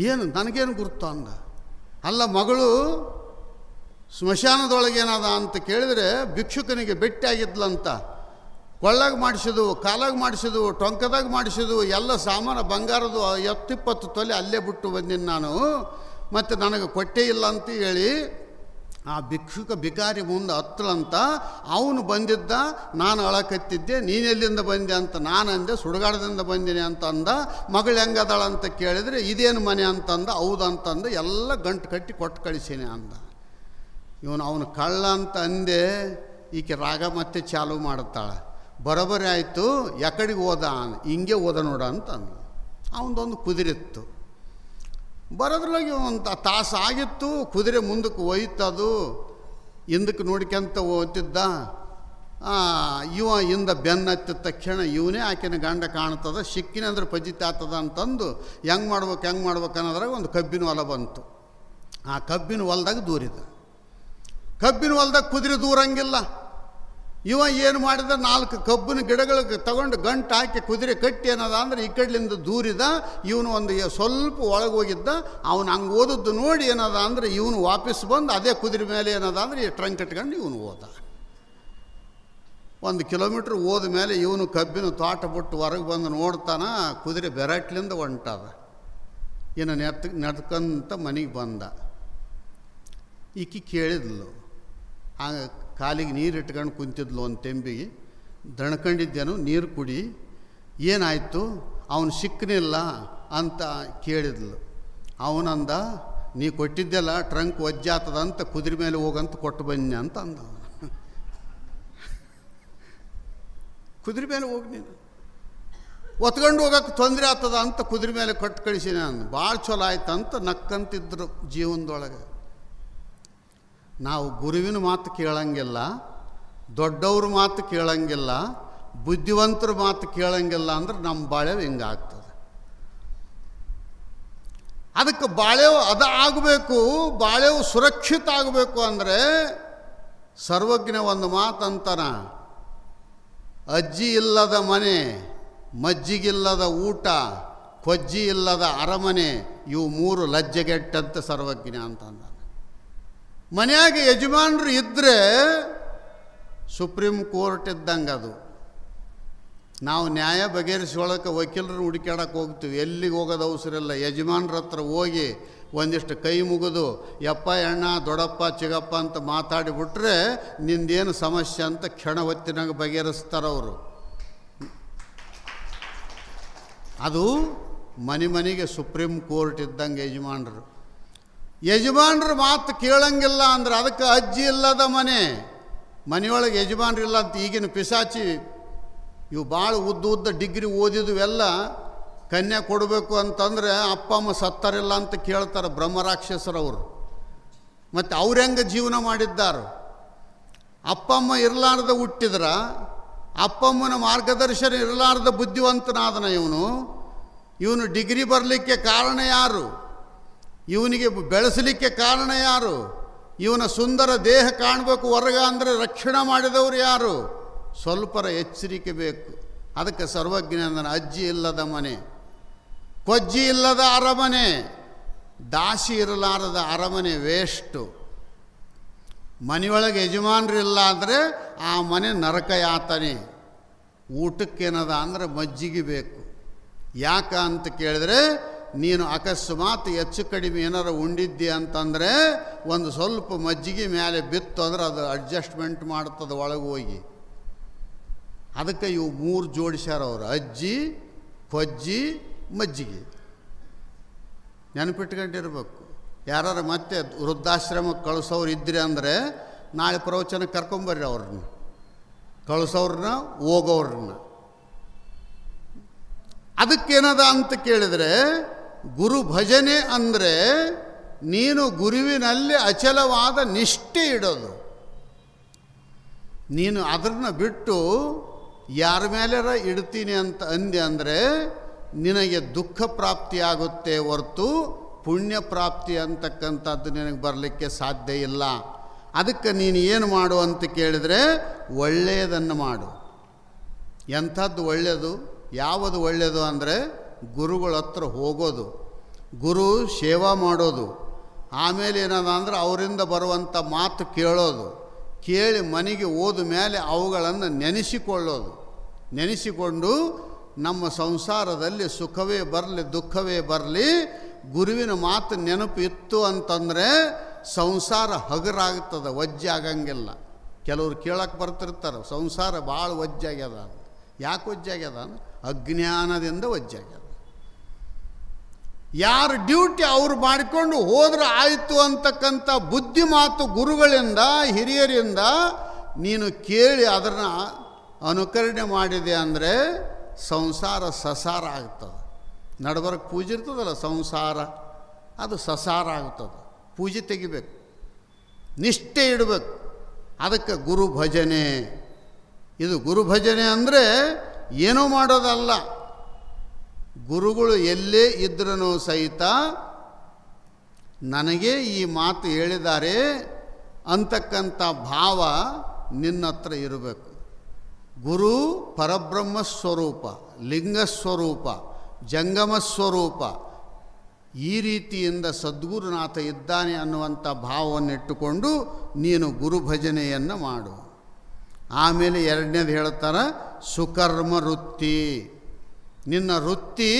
ಏನು ನನಗೇನು ಗುರ್ತು ಅಂದ. ಅಲ್ಲ, ಮಗಳು ಸ್ಮಶಾನದೊಳಗೇನದ ಅಂತ ಕೇಳಿದರೆ ಭಿಕ್ಷುಕನಿಗೆ ಭೇಟಿ ಆಗಿದ್ಲಂತ. ಕೊಳ್ಳಾಗ ಮಾಡಿಸಿದ್ವು, ಕಾಲಾಗ ಮಾಡಿಸಿದ್ವು, ಟೊಂಕದಾಗ ಮಾಡಿಸಿದ್ವು, ಎಲ್ಲ ಸಾಮಾನು ಬಂಗಾರದು 10-20 ತೊಲೆ ಅಲ್ಲೇ ಬಿಟ್ಟು ಬಂದೀನಿ ನಾನು, ಮತ್ತು ನನಗೆ ಕೊಟ್ಟೇ ಇಲ್ಲ ಅಂತ ಹೇಳಿ ಆ ಬಿಕಾರಿ ಮುಂದೆ ಹತ್ತಲಂತ. ಅವನು ಬಂದಿದ್ದ, ನಾನು ಅಳಕತ್ತಿದ್ದೆ. ನೀನೆಲ್ಲಿಂದ ಬಂದೆ ಅಂತ ನಾನು ಅಂದೆ, ಸುಡುಗಾಡದಿಂದ ಬಂದೀನಿ ಅಂತ ಅಂದ. ಮಗಳು ಹೆಂಗದಾಳ ಅಂತ ಕೇಳಿದರೆ ಇದೇನು ಮನೆ ಅಂತಂದ. ಹೌದಂತಂದು ಎಲ್ಲ ಗಂಟು ಕಟ್ಟಿ ಕೊಟ್ಟು ಕಳಿಸೀನಿ ಅಂದ. ಅವನು ಕಳ್ಳ ಅಂತ ಅಂದೆ. ಈಕೆ ರಾಗ ಮತ್ತೆ ಚಾಲು ಮಾಡುತ್ತಾಳೆ. ಬರೋಬ್ಬರಿ ಆಯಿತು, ಎಕಡಿಗೆ ಹೋದ, ಹಿಂಗೆ ಹೋದ ನೋಡ ಅಂತ ಅಂದ. ಅವನದೊಂದು ಕುದುರೆತ್ತು. ಬರೋದ್ರೊಳಗೆ ಒಂದು ತಾಸು ಆಗಿತ್ತು. ಕುದುರೆ ಮುಂದಕ್ಕೆ ಒಯ್ತದು, ಹಿಂದಕ್ಕೆ ನೋಡ್ಕೊಂತ ಓದ್ತಿದ್ದ. ಇವ ಹಿಂದ ಬೆನ್ನು ಹತ್ತಿದ ತಕ್ಷಣ ಇವನೇ ಆಕೆನ ಗಂಡ ಕಾಣ್ತದ. ಸಿಕ್ಕಿನ ಅಂದ್ರೆ ಪಜಿತ ಆಗ್ತದ ಅಂತಂದು ಹೆಂಗೆ ಮಾಡ್ಬೇಕು ಅನ್ನೋದ್ರಾಗ ಒಂದು ಕಬ್ಬಿನ ಹೊಲ ಬಂತು. ಆ ಕಬ್ಬಿನ ಹೊಲ್ದಾಗ ದೂರಿದ. ಕಬ್ಬಿನ ಹೊಲ್ದಾಗ ಕುದುರೆ ದೂರಂಗಿಲ್ಲ. ಇವ ಏನು ಮಾಡಿದ, 4 ಕಬ್ಬಿನ ಗಿಡಗಳಿಗೆ ತಗೊಂಡು ಗಂಟು ಹಾಕಿ ಕುದುರೆ ಕಟ್ಟಿ ಏನದ ಅಂದ್ರೆ ಈ ಕಡ್ಲಿಂದ ದೂರಿದ. ಇವನು ಒಂದು ಸ್ವಲ್ಪ ಒಳಗೆ ಹೋಗಿದ್ದ. ಅವನು ಹಂಗೆ ಓದದ್ದು ನೋಡಿ ಏನದ ಅಂದ್ರೆ ಇವನು ವಾಪಸ್ ಬಂದು ಅದೇ ಕುದುರೆ ಮೇಲೆ ಏನದ ಅಂದ್ರೆ ಈ ಟ್ರಂಕ್ ಕಟ್ಕೊಂಡು ಇವನು ಹೋದ. 1 ಕಿಲೋಮೀಟ್ರ್ ಹೋದ ಮೇಲೆ ಇವನು ಕಬ್ಬಿನ ತೋಟ ಬಿಟ್ಟು ಹೊರಗೆ ಬಂದು ನೋಡ್ತಾನ, ಕುದುರೆ ಬೆರಟ್ಲಿಂದ ಹೊಂಟದ. ಇನ್ನು ನಡ್ಕಂತ ಮನೆಗೆ ಬಂದ. ಈಕಿ ಕೇಳಿದ್ಲು, ಆ ಕಾಲಿಗೆ ನೀರು ಇಟ್ಕೊಂಡು ಕುಂತಿದ್ಲು ಒಂದು ತೆಂಬಿಗೆ. ದಣ್ಕೊಂಡಿದ್ದೇನು, ನೀರು ಕುಡಿ, ಏನಾಯಿತು, ಅವನು ಸಿಕ್ಕನಿಲ್ಲ ಅಂತ ಕೇಳಿದ್ಲು. ಅವನಂದ, ನೀ ಕೊಟ್ಟಿದ್ದೆಲ್ಲ ಟ್ರಂಕ್ ಒಜ್ಜಾತದಂತ ಕುದುರೆ ಮೇಲೆ ಹೋಗಂತ ಕೊಟ್ಟು ಬನ್ನಿ ಅಂತ ಅಂದ. ಕುದುರೆ ಮೇಲೆ ಹೋಗಿ ನೀನು ಒತ್ಕೊಂಡು ಹೋಗಕ್ಕೆ ತೊಂದರೆ ಆಗ್ತದ ಅಂತ ಕುದುರೆ ಮೇಲೆ ಕೊಟ್ಟು ಕಳಿಸಿ ನಾನು ಭಾಳ ಚಲೋ ಆಯ್ತಂತ ನಕ್ಕಂತಿದ್ರು ಜೀವನದೊಳಗೆ. ನಾವು ಗುರುವಿನ ಮಾತು ಕೇಳಂಗಿಲ್ಲ, ದೊಡ್ಡವ್ರ ಮಾತು ಕೇಳಂಗಿಲ್ಲ, ಬುದ್ಧಿವಂತರ ಮಾತು ಕೇಳಂಗಿಲ್ಲ ಅಂದ್ರೆ ನಮ್ಮ ಬಾಳೆವು ಹಿಂಗಾಗ್ತದೆ. ಅದಕ್ಕೆ ಬಾಳೆವು ಆಗಬೇಕು. ಬಾಳೆವು ಸುರಕ್ಷಿತ ಆಗಬೇಕು ಅಂದರೆ ಸರ್ವಜ್ಞ ಒಂದು ಮಾತಂತಾನ, ಅಜ್ಜಿ ಇಲ್ಲದ ಮನೆ, ಮಜ್ಜಿಗಿಲ್ಲದ ಊಟ, ಕೊಜ್ಜಿ ಇಲ್ಲದ ಅರಮನೆ, ಇವು 3 ಲಜ್ಜೆಗೆಟ್ಟಂತ ಸರ್ವಜ್ಞ ಅಂತ ಅಂದ. ಮನೆಯಾಗ ಯಜಮಾನರು ಇದ್ದರೆ ಸುಪ್ರೀಂ ಕೋರ್ಟ್ ಇದ್ದಂಗೆ ಅದು. ನಾವು ನ್ಯಾಯ ಬಗೆಹರಿಸೊಳಕ್ಕೆ ವಕೀಲರನ್ನು ಹುಡುಕ್ಯಾಡಕ್ಕೆ ಹೋಗ್ತೀವಿ, ಎಲ್ಲಿಗೆ ಹೋಗೋದು ಅವಸರ ಇಲ್ಲ. ಯಜಮಾನ್ರ ಹತ್ರ ಹೋಗಿ ಒಂದಿಷ್ಟು ಕೈ ಮುಗಿದು ಯಪ್ಪ ಎಣ್ಣ ದೊಡ್ಡಪ್ಪ ಚಿಗಪ್ಪ ಅಂತ ಮಾತಾಡಿಬಿಟ್ರೆ ನಿಂದೇನು ಸಮಸ್ಯೆ ಅಂತ ಕ್ಷಣ ಹೊತ್ತಿನಾಗ ಬಗೆಹರಿಸ್ತಾರವರು. ಅದು ಮನೆಗೆ ಸುಪ್ರೀಂ ಕೋರ್ಟ್ ಇದ್ದಂಗೆ ಯಜಮಾನರು. ಯಜಮಾನ್ರ ಮಾತು ಕೇಳಂಗಿಲ್ಲ ಅಂದ್ರೆ ಅದಕ್ಕೆ ಅಜ್ಜಿ ಇಲ್ಲದ ಮನೆಯೊಳಗೆ ಯಜಮಾನ್ರಿಲ್ಲ ಅಂತ. ಈಗಿನ ಪಿಸಾಚಿ ಇವು ಭಾಳ ಉದ್ದ ಡಿಗ್ರಿ ಓದಿದ್ವೆಲ್ಲ ಕನ್ಯಾ ಕೊಡಬೇಕು ಅಂತಂದರೆ ಅಪ್ಪ ಅಮ್ಮ ಸತ್ತರಿಲ್ಲ ಅಂತ ಕೇಳ್ತಾರೆ ಬ್ರಹ್ಮರಾಕ್ಷಸರವರು. ಮತ್ತು ಅವ್ರು ಹೆಂಗೆ ಜೀವನ ಮಾಡಿದ್ದಾರು? ಅಪ್ಪ ಅಮ್ಮ ಇರಲಾರ್ದ ಹುಟ್ಟಿದ್ರ, ಅಪ್ಪ ಅಮ್ಮನ ಮಾರ್ಗದರ್ಶನ ಇರಲಾರ್ದ ಬುದ್ಧಿವಂತನಾದನ ಇವನು ಡಿಗ್ರಿ ಬರಲಿಕ್ಕೆ ಕಾರಣ ಯಾರು? ಇವನಿಗೆ ಬೆಳೆಸಲಿಕ್ಕೆ ಕಾರಣ ಯಾರು? ಇವನ ಸುಂದರ ದೇಹ ಕಾಣಬೇಕು ಹೊರಗ ಅಂದರೆ ರಕ್ಷಣೆ ಮಾಡಿದವರು ಯಾರು? ಸ್ವಲ್ಪರ ಎಚ್ಚರಿಕೆ ಬೇಕು. ಅದಕ್ಕೆ ಸರ್ವಜ್ಞ ಅಂದನ, ಅಜ್ಜಿ ಇಲ್ಲದ ಮನೆ, ಕೊಜ್ಜಿ ಇಲ್ಲದ ಅರಮನೆ, ದಾಸಿ ಇರಲಾರದ ಅರಮನೆ ವೇಸ್ಟು. ಮನೆಯೊಳಗೆ ಯಜಮಾನ್ರಿಲ್ಲ ಅಂದರೆ ಆ ಮನೆ ನರಕ ಯಾತನೆ. ಊಟಕ್ಕೇನದ ಅಂದರೆ ಮಜ್ಜಿಗೆ ಬೇಕು. ಯಾಕ ಅಂತ ಕೇಳಿದ್ರೆ, ನೀನು ಅಕಸ್ಮಾತ್ ಹೆಚ್ಚು ಕಡಿಮೆ ಏನಾರ ಉಂಡಿದ್ದಿ ಅಂತಂದರೆ ಒಂದು ಸ್ವಲ್ಪ ಮಜ್ಜಿಗೆ ಮೇಲೆ ಬಿತ್ತು ಅಂದ್ರೆ ಅದು ಅಡ್ಜಸ್ಟ್ಮೆಂಟ್ ಮಾಡ್ತದೆ ಒಳಗೆ ಹೋಗಿ. ಅದಕ್ಕೆ ಇವು 3 ಜೋಡಿಸ್ಯಾರ ಅವರು, ಅಜ್ಜಿ, ಕೊಜ್ಜಿ, ಮಜ್ಜಿಗೆ. ನೆನಪಿಟ್ಕೊಂಡಿರ್ಬೇಕು. ಯಾರು ಮತ್ತೆ ವೃದ್ಧಾಶ್ರಮಕ್ಕೆ ಕಳಿಸೋರು ಇದ್ರಿ ಅಂದರೆ ನಾಳೆ ಪ್ರವಚನಕ್ಕೆ ಕರ್ಕೊಂಬರ್ರಿ ಅವ್ರನ್ನ, ಕಳಿಸೋರನ್ನ ಹೋಗೋರನ್ನ. ಅದಕ್ಕೇನದ ಅಂತ ಕೇಳಿದರೆ, ಗುರು ಭಜನೆ ಅಂದರೆ ನೀನು ಗುರುವಿನಲ್ಲಿ ಅಚಲವಾದ ನಿಷ್ಠೆ ಇಡೋದು. ನೀನು ಅದನ್ನು ಬಿಟ್ಟು ಯಾರ ಮೇಲಾರ ಇಡ್ತೀನಿ ಅಂತ ಅಂದೆ ಅಂದರೆ ನಿನಗೆ ದುಃಖ ಪ್ರಾಪ್ತಿಯಾಗುತ್ತೆ ಹೊರತು ಪುಣ್ಯ ಪ್ರಾಪ್ತಿ ಅಂತಕ್ಕಂಥದ್ದು ನಿನಗೆ ಬರಲಿಕ್ಕೆ ಸಾಧ್ಯ ಇಲ್ಲ. ಅದಕ್ಕೆ ನೀನು ಏನು ಮಾಡು ಅಂತ ಕೇಳಿದರೆ ಒಳ್ಳೆಯದನ್ನು ಮಾಡು. ಎಂಥದ್ದು ಒಳ್ಳೆಯದು, ಯಾವುದು ಒಳ್ಳೆಯದು ಅಂದರೆ ಗುರುಗಳ ಹತ್ರ ಹೋಗೋದು, ಗುರು ಸೇವಾ ಮಾಡೋದು, ಆಮೇಲೆ ಏನದ ಅಂದರೆ ಅವರಿಂದ ಬರುವಂಥ ಮಾತು ಕೇಳೋದು, ಕೇಳಿ ಮನೆಗೆ ಹೋದ ಮೇಲೆ ಅವುಗಳನ್ನು ನೆನೆಸಿಕೊಳ್ಳೋದು. ನೆನೆಸಿಕೊಂಡು ನಮ್ಮ ಸಂಸಾರದಲ್ಲಿ ಸುಖವೇ ಬರಲಿ ದುಃಖವೇ ಬರಲಿ ಗುರುವಿನ ಮಾತು ನೆನಪು ಇತ್ತು ಅಂತಂದರೆ ಸಂಸಾರ ಹಗರಾಗ್ತದೆ, ಒಜ್ಜೆ ಆಗಂಗಿಲ್ಲ. ಕೆಲವ್ರು ಕೇಳಕ್ಕೆ ಬರ್ತಿರ್ತಾರೆ, ಸಂಸಾರ ಭಾಳ ಒಜ್ಜಾಗ್ಯದ. ಯಾಕೆ ಒಜ್ಜಾಗ್ಯದ? ಅಜ್ಞಾನದಿಂದ ಒಜ್ಜಾಗ್ಯದ. ಯಾರ ಡ್ಯೂಟಿ ಅವ್ರು ಮಾಡಿಕೊಂಡು ಹೋದ್ರೆ ಆಯಿತು ಅಂತಕ್ಕಂಥ ಬುದ್ಧಿ ಮಾತು ಗುರುಗಳಿಂದ ಹಿರಿಯರಿಂದ ನೀನು ಕೇಳಿ ಅದನ್ನು ಅನುಕರಣೆ ಮಾಡಿದೆ ಅಂದರೆ ಸಂಸಾರ ಸಸಾರ ಆಗ್ತದೆ. ನಡಬರಕ್ಕೆ ಪೂಜೆ ಇರ್ತದಲ್ಲ ಸಂಸಾರ, ಅದು ಸಸಾರ ಆಗ್ತದೆ. ಪೂಜೆ ತೆಗಿಬೇಕು, ನಿಷ್ಠೆ ಇಡಬೇಕು. ಅದಕ್ಕೆ ಗುರು ಭಜನೆ. ಇದು ಗುರು ಭಜನೆ ಅಂದರೆ ಏನೂ ಮಾಡೋದಲ್ಲ. ಗುರುಗಳು ಎಲ್ಲೇ ಇದ್ರೂ ಸಹಿತ ನನಗೇ ಈ ಮಾತು ಹೇಳಿದ್ದಾರೆ ಅಂತಕ್ಕಂಥ ಭಾವ ನಿನ್ನ ಹತ್ರ ಇರಬೇಕು. ಗುರು ಪರಬ್ರಹ್ಮ ಸ್ವರೂಪ, ಲಿಂಗ ಸ್ವರೂಪ, ಜಂಗಮ ಸ್ವರೂಪ, ಈ ರೀತಿಯಿಂದ ಸದ್ಗುರುನಾಥ ಇದ್ದಾನೆ ಅನ್ನುವಂಥ ಭಾವವನ್ನಿಟ್ಟುಕೊಂಡು ನೀನು ಗುರು ಭಜನೆಯನ್ನು ಮಾಡು. ಆಮೇಲೆ ಎರಡನೇದು ಹೇಳ್ತಾರೆ ಸುಕರ್ಮ ವೃತ್ತಿ. ನಿನ್ನ ವೃತ್ತಿ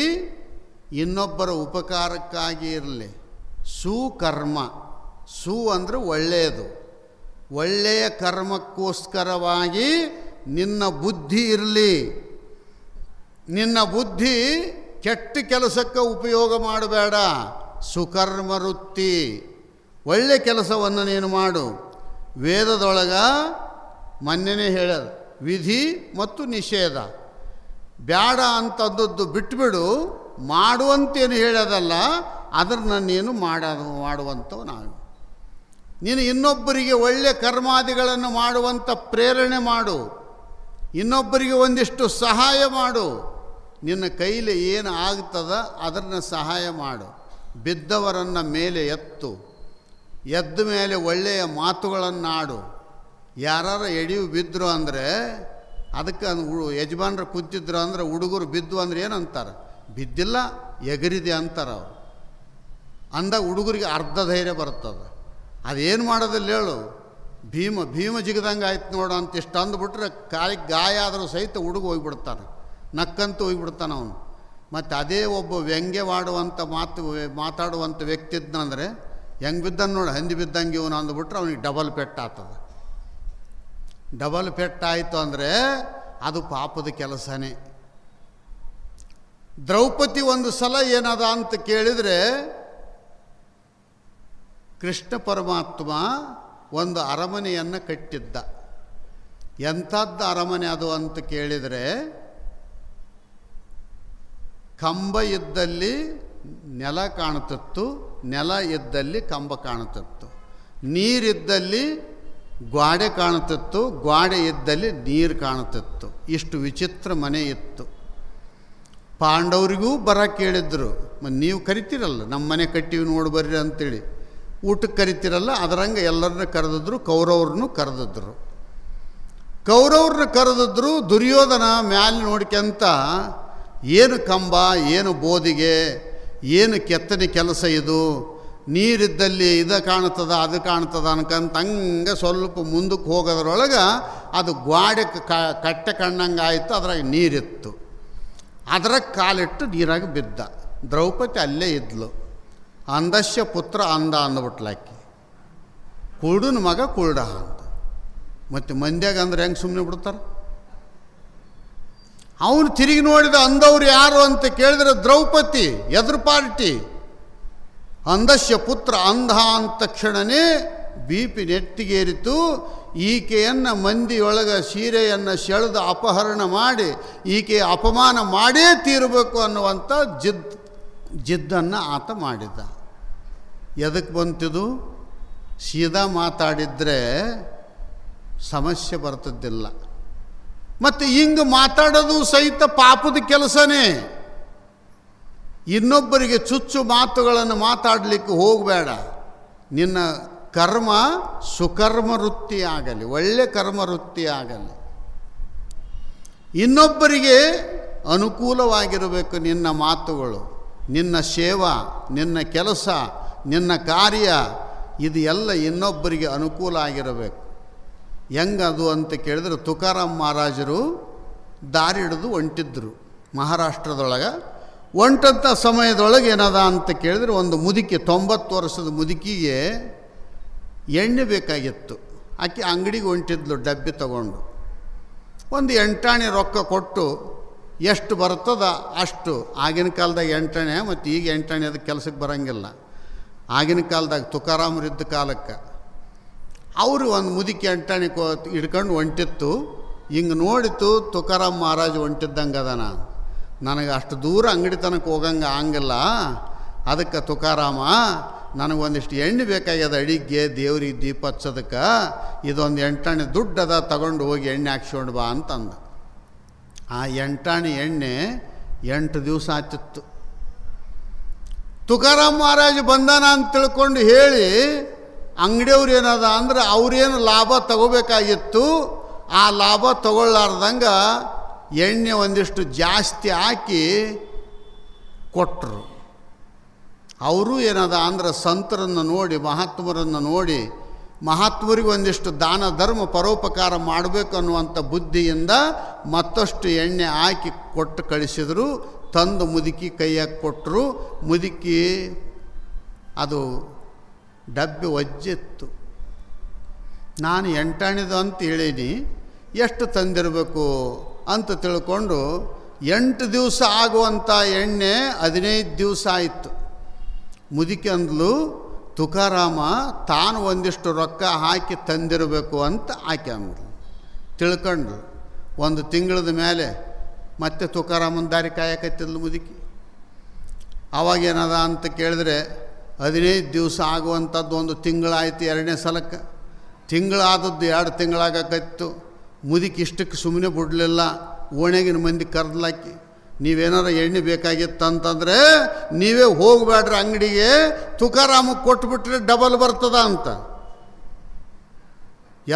ಇನ್ನೊಬ್ಬರ ಉಪಕಾರಕ್ಕಾಗಿ ಇರಲಿ. ಸುಕರ್ಮ, ಸು ಅಂದರೆ ಒಳ್ಳೆಯದು, ಒಳ್ಳೆಯ ಕರ್ಮಕ್ಕೋಸ್ಕರವಾಗಿ ನಿನ್ನ ಬುದ್ಧಿ ಇರಲಿ. ನಿನ್ನ ಬುದ್ಧಿ ಕೆಟ್ಟ ಕೆಲಸಕ್ಕೆ ಉಪಯೋಗ ಮಾಡಬೇಡ. ಸುಕರ್ಮ ವೃತ್ತಿ, ಒಳ್ಳೆಯ ಕೆಲಸವನ್ನು ನೀನು ಮಾಡು. ವೇದದೊಳಗ ಮೊನ್ನೆನೇ ಹೇಳೋದು ವಿಧಿ ಮತ್ತು ನಿಷೇಧ. ಬೇಡ ಅಂತಂದದ್ದು ಬಿಟ್ಟುಬಿಡು, ಮಾಡುವಂತೇನು ಹೇಳೋದಲ್ಲ, ಅದನ್ನು ನೀನು ಮಾಡುವಂಥವು ನಾನು. ನೀನು ಇನ್ನೊಬ್ಬರಿಗೆ ಒಳ್ಳೆಯ ಕರ್ಮಾದಿಗಳನ್ನು ಮಾಡುವಂಥ ಪ್ರೇರಣೆ ಮಾಡು. ಇನ್ನೊಬ್ಬರಿಗೆ ಒಂದಿಷ್ಟು ಸಹಾಯ ಮಾಡು. ನಿನ್ನ ಕೈಲಿ ಏನು ಆಗ್ತದ ಅದನ್ನು ಸಹಾಯ ಮಾಡು. ಬಿದ್ದವರನ್ನು ಮೇಲೆ ಎತ್ತು, ಎದ್ದ ಮೇಲೆ ಒಳ್ಳೆಯ ಮಾತುಗಳನ್ನಾಡು. ಯಾರು ಎಡಿಯು ಬಿದ್ದರು ಅಂದರೆ ಅದಕ್ಕೆ ಯಜಮಾನರು ಕೂತಿದ್ರು ಅಂದರೆ ಹುಡುಗರು ಬಿದ್ದು ಅಂದ್ರೆ ಏನಂತಾರೆ? ಬಿದ್ದಿಲ್ಲ, ಎಗರಿದೆ ಅಂತಾರೆ ಅವರು. ಅಂದಾಗ ಹುಡುಗರಿಗೆ ಅರ್ಧ ಧೈರ್ಯ ಬರ್ತದೆ. ಅದೇನು ಮಾಡೋದಿಲ್ಲ ಹೇಳು. ಭೀಮ ಜಿಗದಂಗೆ ಆಯ್ತು ನೋಡು ಅಂತ ಇಷ್ಟು ಅಂದ್ಬಿಟ್ರೆ ಕಾಲಿಗೆ ಗಾಯ ಆದರೂ ಸಹಿತ ಹುಡುಗ ಹೋಗಿಬಿಡ್ತಾನೆ, ನಕ್ಕಂತೂ ಹೋಗಿಬಿಡ್ತಾನೆ ಅವನು. ಮತ್ತು ಅದೇ ಒಬ್ಬ ವ್ಯಂಗ್ಯವಾಡುವಂಥ ಮಾತಾಡುವಂಥ ವ್ಯಕ್ತಿ ಇದ್ನಂದರೆ ಹೆಂಗೆ ಬಿದ್ದಾನೆ ನೋಡಿ, ಹಂದಿ ಬಿದ್ದಂಗೆ ಇವನು ಅಂದ್ಬಿಟ್ರೆ ಅವನಿಗೆ ಡಬಲ್ ಪೆಟ್ಟಾಗ್ತದೆ. ಡಬಲ್ ಪೆಟ್ಟಾಯಿತು ಅಂದರೆ ಅದು ಪಾಪದ ಕೆಲಸನೇ. ದ್ರೌಪದಿ ಒಂದು ಸಲ ಏನದ ಅಂತ ಕೇಳಿದರೆ, ಕೃಷ್ಣ ಪರಮಾತ್ಮ ಒಂದು ಅರಮನೆಯನ್ನು ಕಟ್ಟಿದ್ದ. ಎಂಥದ್ದು ಅರಮನೆ ಅದು ಅಂತ ಕೇಳಿದರೆ, ಕಂಬ ಇದ್ದಲ್ಲಿ ನೆಲ ಕಾಣುತ್ತಿತ್ತು, ನೆಲ ಇದ್ದಲ್ಲಿ ಕಂಬ ಕಾಣುತ್ತಿತ್ತು. ನೀರಿದ್ದಲ್ಲಿ ಗ್ವಾಡೆ ಕಾಣುತ್ತಿತ್ತು, ಗ್ವಾಡೆ ಇದ್ದಲ್ಲಿ ನೀರು ಕಾಣುತ್ತಿತ್ತು. ಇಷ್ಟು ವಿಚಿತ್ರ ಮನೆ ಇತ್ತು. ಪಾಂಡವರಿಗೂ ಬರಕ್ಕೆ ಕೇಳಿದ್ರು, ನೀವು ಕರಿತೀರಲ್ಲ ನಮ್ಮ ಮನೆ ಕಟ್ಟಿವಿ ನೋಡಿ ಬರ್ರಿ ಅಂತೇಳಿ. ಊಟಕ್ಕೆ ಕರಿತೀರಲ್ಲ, ಅದರಂಗೆ ಎಲ್ಲರನ್ನ ಕರೆದಿದ್ರು. ಕೌರವ್ರನ್ನೂ ಕರೆದಿದ್ರು. ದುರ್ಯೋಧನ ಮ್ಯಾಲೆ ನೋಡ್ಕೊಂತ, ಏನು ಕಂಬ, ಏನು ಬೋದಿಗೆ, ಏನು ಕೆತ್ತನೆ ಕೆಲಸ ಇದು, ನೀರಿದ್ದಲ್ಲಿ ಇದು ಕಾಣ್ತದ ಅದು ಕಾಣ್ತದ ಅನ್ಕಂತ ಹಂಗೆ ಸ್ವಲ್ಪ ಮುಂದಕ್ಕೆ ಹೋಗೋದ್ರೊಳಗೆ ಅದು ಗ್ವಾಡೆ ಕಟ್ಟೆ ಕಣ್ಣಂಗೆ ಆಯಿತು. ಅದ್ರಾಗ ನೀರಿತ್ತು. ಅದ್ರಾಗ ಕಾಲಿಟ್ಟು ನೀರಾಗಿ ಬಿದ್ದ. ದ್ರೌಪದಿ ಅಲ್ಲೇ ಇದ್ಲು. ಅಂದಶ್ಯ ಪುತ್ರ ಅಂದ ಅಂದ್ಬಿಟ್ಲಾಕಿ. ಕುರುಡನ ಮಗ ಕುರುಡ ಅಂತ. ಮತ್ತು ಮಂದ್ಯಾಗ ಅಂದ್ರೆ ಹೆಂಗೆ ಸುಮ್ಮನೆ ಬಿಡ್ತಾರೆ? ಅವನು ತಿರುಗಿ ನೋಡಿದ, ಅಂದವ್ರು ಯಾರು ಅಂತ ಕೇಳಿದ್ರೆ ದ್ರೌಪದಿ, ಎದುರು ಪಾರ್ಟಿ. ಅಂದಶ್ಯ ಪುತ್ರ ಅಂಧ ಅಂದ ತಕ್ಷಣವೇ ಬಿ.ಪಿ ನೆಟ್ಟಿಗೇರಿತು. ಈಕೆಯನ್ನು ಮಂದಿಯೊಳಗೆ ಸೀರೆಯನ್ನು ಸೆಳೆದು ಅಪಹರಣ ಮಾಡಿ ಈಕೆಯ ಅಪಮಾನ ಮಾಡೇ ತೀರಬೇಕು ಅನ್ನುವಂಥ ಜಿದ್ದನ್ನು ಆತ ಮಾಡಿದ. ಎದಕ್ಕೆ ಬಂತಿದು? ಸೀದಾ ಮಾತಾಡಿದರೆ ಸಮಸ್ಯೆ ಬರ್ತದ್ದಿಲ್ಲ. ಮತ್ತು ಹಿಂಗೆ ಮಾತಾಡೋದು ಸಹಿತ ಪಾಪದ ಕೆಲಸನೇ. ಇನ್ನೊಬ್ಬರಿಗೆ ಚುಚ್ಚು ಮಾತುಗಳನ್ನು ಮಾತಾಡಲಿಕ್ಕೆ ಹೋಗಬೇಡ. ನಿನ್ನ ಕರ್ಮ ಸುಕರ್ಮ ವೃತ್ತಿ ಆಗಲಿ, ಒಳ್ಳೆ ಕರ್ಮ ವೃತ್ತಿ ಆಗಲಿ. ಇನ್ನೊಬ್ಬರಿಗೆ ಅನುಕೂಲವಾಗಿರಬೇಕು ನಿನ್ನ ಮಾತುಗಳು, ನಿನ್ನ ಸೇವಾ, ನಿನ್ನ ಕೆಲಸ, ನಿನ್ನ ಕಾರ್ಯ, ಇದು ಎಲ್ಲ ಇನ್ನೊಬ್ಬರಿಗೆ ಅನುಕೂಲ ಆಗಿರಬೇಕು. ಹೆಂಗದು ಅಂತ ಕೇಳಿದ್ರೆ, ತುಕಾರಾಮ್ ಮಹಾರಾಜರು ದಾರಿ ಹಿಡಿದು ಹೊಂಟಿದ್ರು ಮಹಾರಾಷ್ಟ್ರದೊಳಗೆ. ಹೊಂಟಂಥ ಸಮಯದೊಳಗೆ ಏನದ ಅಂತ ಕೇಳಿದ್ರೆ, ಒಂದು ಮುದುಕಿ, 90 ವರ್ಷದ ಮುದುಕಿಗೆ ಎಣ್ಣೆ ಬೇಕಾಗಿತ್ತು. ಆಕೆ ಅಂಗಡಿಗೆ ಹೊಂಟಿದ್ಲು ಡಬ್ಬಿ ತಗೊಂಡು. ಒಂದು 8 ಆಣೆ ರೊಕ್ಕ ಕೊಟ್ಟು ಎಷ್ಟು ಬರ್ತದ ಅಷ್ಟು. ಆಗಿನ ಕಾಲದಾಗ 8 ಆಣೆ, ಮತ್ತು ಈಗ 8 ಆಣೆ ಅದಕ್ಕೆ ಕೆಲಸಕ್ಕೆ ಬರೋಂಗಿಲ್ಲ. ಆಗಿನ ಕಾಲದಾಗ ತುಕಾರಾಮರಿದ್ದ ಕಾಲಕ್ಕೆ ಅವರು ಒಂದು ಮುದುಕಿ 8 ಆಣೆ ಹಿಡ್ಕೊಂಡು ಹೊಂಟಿತ್ತು. ಹಿಂಗೆ ನೋಡಿತು, ತುಕಾರಾಮ್ ಮಹಾರಾಜ್ ಹೊಂಟಿದ್ದಂಗೆ ಅದಾನ. ನನಗೆ ಅಷ್ಟು ದೂರ ಅಂಗಡಿ ತನಕ ಹೋಗಂಗೆ ಆಗಂಗಿಲ್ಲ. ಅದಕ್ಕೆ ತುಕಾರಾಮ, ನನಗೊಂದಿಷ್ಟು ಎಣ್ಣೆ ಬೇಕಾಗ್ಯದ ಅಡಿಗೆ, ದೇವ್ರಿಗೆ ದೀಪ ಹಚ್ಚೋದಕ್ಕೆ. ಇದೊಂದು 8 ಆಣೆ ದುಡ್ಡು ಅದ, ತಗೊಂಡು ಹೋಗಿ ಎಣ್ಣೆ ಹಾಕ್ಸ್ಕೊಂಡು ಬಾ ಅಂತಂದ. ಆ 8 ಆಣೆ ಎಣ್ಣೆ 8 ದಿವಸ ಆತಿತ್ತು. ತುಕಾರಾಮ್ ಮಹಾರಾಜ ಬಂದಾನ ಅಂತ ತಿಳ್ಕೊಂಡು ಹೇಳಿ ಅಂಗಡಿಯವ್ರು ಏನದ ಅಂದ್ರೆ ಅವ್ರೇನು ಲಾಭ ತಗೋಬೇಕಾಗಿತ್ತು, ಆ ಲಾಭ ತಗೊಳ್ಳಾರ್ದಂಗೆ ಎಣ್ಣೆ ಒಂದಿಷ್ಟು ಜಾಸ್ತಿ ಹಾಕಿ ಕೊಟ್ಟರು. ಅವರು ಏನದ ಅಂದ್ರೆ ಸಂತರನ್ನು ನೋಡಿ, ಮಹಾತ್ಮರನ್ನು ನೋಡಿ, ಮಹಾತ್ಮರಿಗೆ ಒಂದಿಷ್ಟು ದಾನ ಧರ್ಮ ಪರೋಪಕಾರ ಮಾಡಬೇಕು ಅನ್ನುವಂಥ ಬುದ್ಧಿಯಿಂದ ಮತ್ತಷ್ಟು ಎಣ್ಣೆ ಹಾಕಿ ಕೊಟ್ಟು ಕಳಿಸಿದರು. ತಂದು ಮುದುಕಿ ಕೈಯಾಗಿ ಕೊಟ್ಟರು. ಮುದುಕಿ ಅದು ಡಬ್ಬಿ ಒಜ್ಜಿತ್ತು. ನಾನು 8 ಅಂತ ಹೇಳೀನಿ, ಎಷ್ಟು ತಂದಿರಬೇಕು ಅಂತ ತಿಳ್ಕೊಂಡು 8 ದಿವಸ ಆಗುವಂಥ ಎಣ್ಣೆ 15 ದಿವಸ ಆಯಿತು. ಮುದುಕಿ ಅಂದ್ಲು, ತುಕಾರಾಮ ತಾನು ಒಂದಿಷ್ಟು ರೊಕ್ಕ ಹಾಕಿ ತಂದಿರಬೇಕು ಅಂತ ಆಕೆ ಅಂದ್ಲು. ತಿಳ್ಕೊಂಡ್ರು. 1 ತಿಂಗಳದ ಮೇಲೆ ಮತ್ತೆ ತುಕಾರಾಮನ ದಾರಿ ಕಾಯಕತ್ತಿದ್ಲು ಮುದುಕಿ. ಅವಾಗೇನದ ಅಂತ ಕೇಳಿದ್ರೆ 15 ದಿವಸ ಆಗುವಂಥದ್ದು 1 ತಿಂಗಳಾಯಿತು. 2ನೇ ಸಲಕ್ಕೆ ತಿಂಗಳಾದದ್ದು 2 ತಿಂಗಳಾಗಕತ್ತು. ಮುದುಕಿ ಇಷ್ಟಕ್ಕೆ ಸುಮ್ಮನೆ ಬಿಡಲಿಲ್ಲ. ಓಣೆಗಿನ ಮಂದಿ ಕರೆದ್ಲಾಕಿ, ನೀವೇನಾರ ಎಣ್ಣೆ ಬೇಕಾಗಿತ್ತಂತಂದರೆ ನೀವೇ ಹೋಗಬೇಡ್ರಿ ಅಂಗಡಿಗೆ, ತುಕಾರಾಮಕ್ಕೆ ಕೊಟ್ಬಿಟ್ರೆ ಡಬಲ್ ಬರ್ತದ ಅಂತ.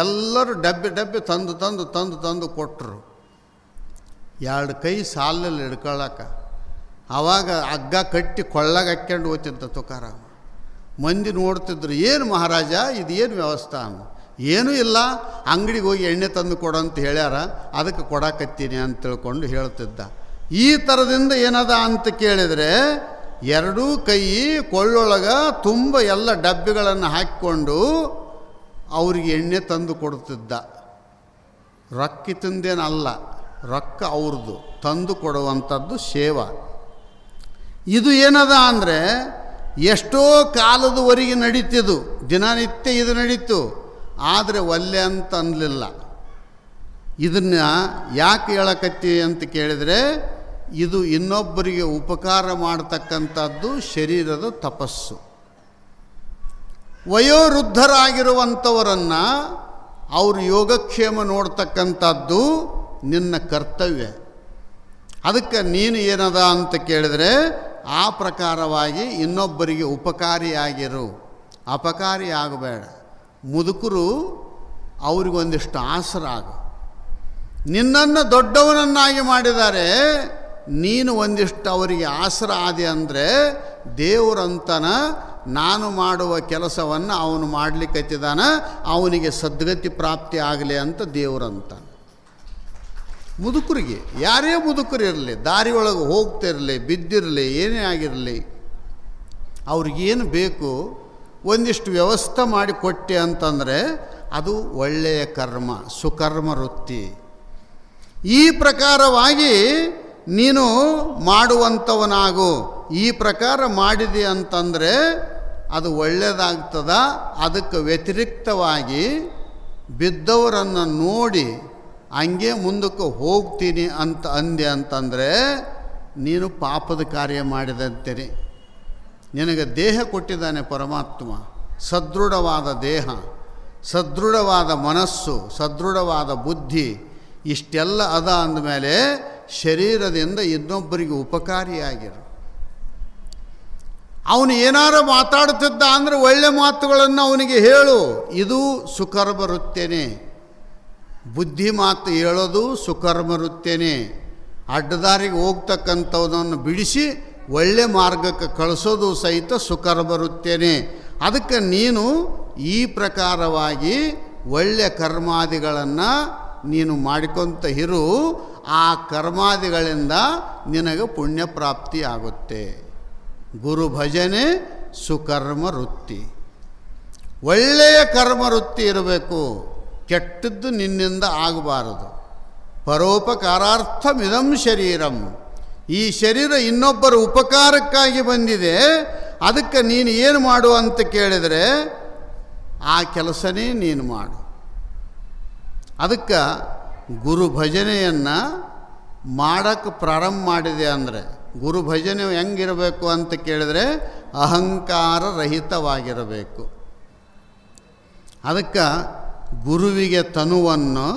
ಎಲ್ಲರೂ ಡಬ್ಬಿ ತಂದು ಕೊಟ್ಟರು. 2 ಕೈ ಸಾಲಲ್ಲಿ ಹಿಡ್ಕೊಳ್ಳಾಕ. ಆವಾಗ ಹಗ್ಗ ಕಟ್ಟಿ ಕೊಳ್ಳಾಗ ಹಾಕ್ಕೊಂಡು ಹೋಗ್ತಿದ್ದ ತುಕಾರಾಮ. ಮಂದಿ ನೋಡ್ತಿದ್ರು, ಏನು ಮಹಾರಾಜ ಇದು ಏನು ವ್ಯವಸ್ಥೆ ಅನ್ನು. ಏನೂ ಇಲ್ಲ, ಅಂಗಡಿಗೆ ಹೋಗಿ ಎಣ್ಣೆ ತಂದು ಕೊಡು ಅಂತ ಹೇಳ್ಯಾರ, ಅದಕ್ಕೆ ಕೊಡಾಕತ್ತೀನಿ ಅಂತ ತಿಳ್ಕೊಂಡು ಹೇಳ್ತಿದ್ದ. ಈ ಥರದಿಂದ ಏನದ ಅಂತ ಕೇಳಿದರೆ 2 ಕೈ ಕೊಳ್ಳೊಳಗೆ ತುಂಬ ಎಲ್ಲ ಡಬ್ಬಿಗಳನ್ನು ಹಾಕಿಕೊಂಡು ಅವ್ರಿಗೆ ಎಣ್ಣೆ ತಂದು ಕೊಡ್ತಿದ್ದ. ರೊಕ್ಕಿತಂದೇನಲ್ಲ, ರೊಕ್ಕ ಅವ್ರದ್ದು ತಂದು ಕೊಡುವಂಥದ್ದು ಸೇವಾ. ಇದು ಏನದ ಅಂದರೆ ಎಷ್ಟೋ ಕಾಲದವರೆಗೆ ನಡೀತಿದ್ದು, ದಿನನಿತ್ಯ ಇದು ನಡೀತು. ಆದರೆ ಒಲ್ಲೆ ಅಂತ ಅನ್ನಲಿಲ್ಲ. ಇದನ್ನು ಯಾಕೆ ಹೇಳಕತ್ತೀವಿ ಅಂತ ಕೇಳಿದರೆ, ಇದು ಇನ್ನೊಬ್ಬರಿಗೆ ಉಪಕಾರ ಮಾಡತಕ್ಕಂಥದ್ದು ಶರೀರದ ತಪಸ್ಸು. ವಯೋವೃದ್ಧರಾಗಿರುವಂಥವರನ್ನು ಅವರು ಯೋಗಕ್ಷೇಮ ನೋಡ್ತಕ್ಕಂಥದ್ದು ನಿನ್ನ ಕರ್ತವ್ಯ. ಅದಕ್ಕೆ ನೀನು ಏನದ ಅಂತ ಕೇಳಿದರೆ ಆ ಪ್ರಕಾರವಾಗಿ ಇನ್ನೊಬ್ಬರಿಗೆ ಉಪಕಾರಿಯಾಗಿರು, ಅಪಕಾರಿ ಆಗಬೇಡ. ಮುದುಕರು ಅವ್ರಿಗೊಂದಿಷ್ಟು ಆಸರಾಗು. ನಿನ್ನನ್ನು ದೊಡ್ಡವನನ್ನಾಗಿ ಮಾಡಿದ್ದಾರೆ, ನೀನು ಒಂದಿಷ್ಟು ಅವರಿಗೆ ಆಸರ ಆದೆ ಅಂದರೆ ದೇವರಂತನ ನಾನು ಮಾಡುವ ಕೆಲಸವನ್ನು ಅವನು ಮಾಡಲಿಕ್ಕತ್ತಿದ್ದಾನ, ಅವನಿಗೆ ಸದ್ಗತಿ ಪ್ರಾಪ್ತಿ ಆಗಲಿ ಅಂತ ದೇವರಂತಾನೆ. ಮುದುಕರಿಗೆ, ಯಾರೇ ಮುದುಕರು ಇರಲಿ, ದಾರಿ ಒಳಗೆ ಹೋಗ್ತಿರಲಿ, ಬಿದ್ದಿರಲಿ, ಏನೇ ಆಗಿರಲಿ, ಅವ್ರಿಗೇನು ಬೇಕು ಒಂದಿಷ್ಟು ವ್ಯವಸ್ಥೆ ಮಾಡಿ ಕೊಟ್ಟೆ ಅಂತಂದರೆ ಅದು ಒಳ್ಳೆಯ ಕರ್ಮ, ಸುಕರ್ಮ ವೃತ್ತಿ. ಈ ಪ್ರಕಾರವಾಗಿ ನೀನು ಮಾಡುವಂಥವನಾಗು. ಈ ಪ್ರಕಾರ ಮಾಡಿದೆ ಅಂತಂದರೆ ಅದು ಒಳ್ಳೆಯದಾಗ್ತದ. ಅದಕ್ಕೆ ವ್ಯತಿರಿಕ್ತವಾಗಿ ಬಿದ್ದವರನ್ನು ನೋಡಿ ಹಂಗೆ ಮುಂದಕ್ಕೆ ಹೋಗ್ತೀನಿ ಅಂತ ಅಂದೆ ಅಂತಂದರೆ ನೀನು ಪಾಪದ ಕಾರ್ಯ ಮಾಡಿದಂತೇನೆ. ನಿನಗೆ ದೇಹ ಕೊಟ್ಟಿದ್ದಾನೆ ಪರಮಾತ್ಮ, ಸದೃಢವಾದ ದೇಹ, ಸದೃಢವಾದ ಮನಸ್ಸು, ಸದೃಢವಾದ ಬುದ್ಧಿ, ಇಷ್ಟೆಲ್ಲ ಅದ ಅಂದಮೇಲೆ ಶರೀರದಿಂದ ಇನ್ನೊಬ್ಬರಿಗೆ ಉಪಕಾರಿಯಾಗಿರು. ಅವನು ಏನಾರು ಮಾತಾಡ್ತಿದ್ದ ಅಂದರೆ ಒಳ್ಳೆ ಮಾತುಗಳನ್ನು ಅವನಿಗೆ ಹೇಳು. ಇದು ಸುಕರ್ಮ ವೃತ್ತೇನೆ. ಬುದ್ಧಿ ಮಾತು ಹೇಳೋದು ಸುಕರ್ಮ ವೃತ್ತೇನೆ. ಅಡ್ಡದಾರಿಗೆ ಹೋಗ್ತಕ್ಕಂಥವನನ್ನು ಬಿಡಿಸಿ ಒಳ್ಳೆ ಮಾರ್ಗಕ್ಕೆ ಕಳಿಸೋದು ಸಹಿತ ಸುಕರ್ಮ ವೃತ್ತೇನೆ. ಅದಕ್ಕೆ ನೀನು ಈ ಪ್ರಕಾರವಾಗಿ ಒಳ್ಳೆಯ ಕರ್ಮಾದಿಗಳನ್ನು ನೀನು ಮಾಡಿಕೊಂತ ಇರು. ಆ ಕರ್ಮಾದಿಗಳಿಂದ ನಿನಗೆ ಪುಣ್ಯ ಪ್ರಾಪ್ತಿ ಆಗುತ್ತೆ. ಗುರು ಭಜನೆ ಸುಕರ್ಮ ವೃತ್ತಿ. ಒಳ್ಳೆಯ ಕರ್ಮ ವೃತ್ತಿ ಇರಬೇಕು, ಕೆಟ್ಟದ್ದು ನಿನ್ನಿಂದ ಆಗಬಾರದು. ಪರೋಪಕಾರಾರ್ಥಮಿದಂ ಶರೀರಂ. ಈ ಶರೀರ ಇನ್ನೊಬ್ಬರ ಉಪಕಾರಕ್ಕಾಗಿ ಬಂದಿದೆ. ಅದಕ್ಕೆ ನೀನು ಏನು ಮಾಡು ಅಂತ ಕೇಳಿದರೆ ಆ ಕೆಲಸನೇ ನೀನು ಮಾಡು. ಅದಕ್ಕೆ ಗುರು ಭಜನೆಯನ್ನು ಮಾಡೋಕ್ಕೆ ಪ್ರಾರಂಭ ಮಾಡಿದೆ ಅಂದರೆ, ಗುರು ಭಜನೆ ಹೆಂಗಿರಬೇಕು ಅಂತ ಕೇಳಿದರೆ ಅಹಂಕಾರ ರಹಿತವಾಗಿರಬೇಕು. ಅದಕ್ಕೆ ಗುರುವಿಗೆ ತನುವನ್ನು,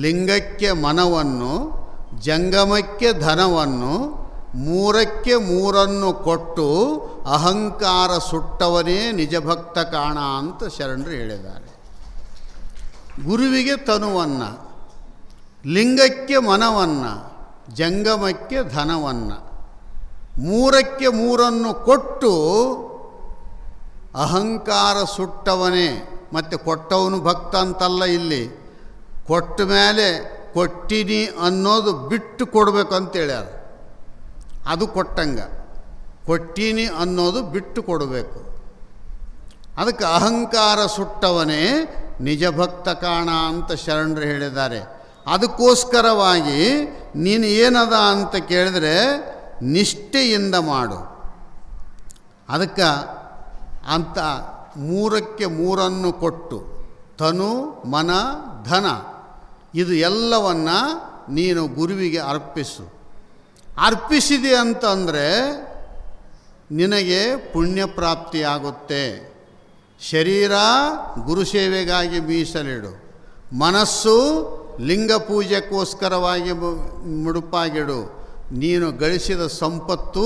ಲಿಂಗಕ್ಕೆ ಮನವನ್ನು, ಜಂಗಮಕ್ಕೆ ಧನವನ್ನು, ಮೂರಕ್ಕೆ ಮೂರನ್ನು ಕೊಟ್ಟು ಅಹಂಕಾರ ಸುಟ್ಟವನೇ ನಿಜಭಕ್ತ ಕಾಣ ಅಂತ ಶರಣರು ಹೇಳಿದ್ದಾರೆ. ಗುರುವಿಗೆ ತನುವನ್ನು, ಲಿಂಗಕ್ಕೆ ಮನವನ್ನು, ಜಂಗಮಕ್ಕೆ ಧನವನ್ನು, ಮೂರಕ್ಕೆ ಮೂರನ್ನು ಕೊಟ್ಟು ಅಹಂಕಾರ ಸುಟ್ಟವನೇ. ಮತ್ತು ಕೊಟ್ಟವನು ಭಕ್ತ ಅಂತಲ್ಲ, ಇಲ್ಲಿ ಕೊಟ್ಟ ಮೇಲೆ ಕೊಟ್ಟಿನಿ ಅನ್ನೋದು ಬಿಟ್ಟು ಕೊಡಬೇಕು ಅಂತೇಳ್ಯಾರ. ಅದು ಕೊಟ್ಟಂಗ, ಕೊಟ್ಟಿನಿ ಅನ್ನೋದು ಬಿಟ್ಟು ಕೊಡಬೇಕು. ಅದಕ್ಕೆ ಅಹಂಕಾರ ಸುಟ್ಟವನೇ ನಿಜಭಕ್ತ ಕಾಣ ಅಂತ ಶರಣರು ಹೇಳಿದ್ದಾರೆ. ಅದಕ್ಕೋಸ್ಕರವಾಗಿ ನೀನು ಏನದ ಅಂತ ಕೇಳಿದ್ರೆ ನಿಷ್ಠೆಯಿಂದ ಮಾಡು. ಅದಕ್ಕೆ ಅಂತ ಮೂರಕ್ಕೆ ಮೂರನ್ನು ಕೊಟ್ಟು ತನು ಮನ ಧನ ಇದು ಎಲ್ಲವನ್ನು ನೀನು ಗುರುವಿಗೆ ಅರ್ಪಿಸು. ಅರ್ಪಿಸಿದೆ ಅಂತಂದರೆ ನಿನಗೆ ಪುಣ್ಯ ಪ್ರಾಪ್ತಿಯಾಗುತ್ತೆ. ಶರೀರ ಗುರು ಸೇವೆಗಾಗಿ ಮೀಸಲಿಡು, ಮನಸ್ಸು ಲಿಂಗ ಪೂಜೆಗೋಸ್ಕರವಾಗಿ ಮುಡುಪಾಗಿಡು, ನೀನು ಗಳಿಸಿದ ಸಂಪತ್ತು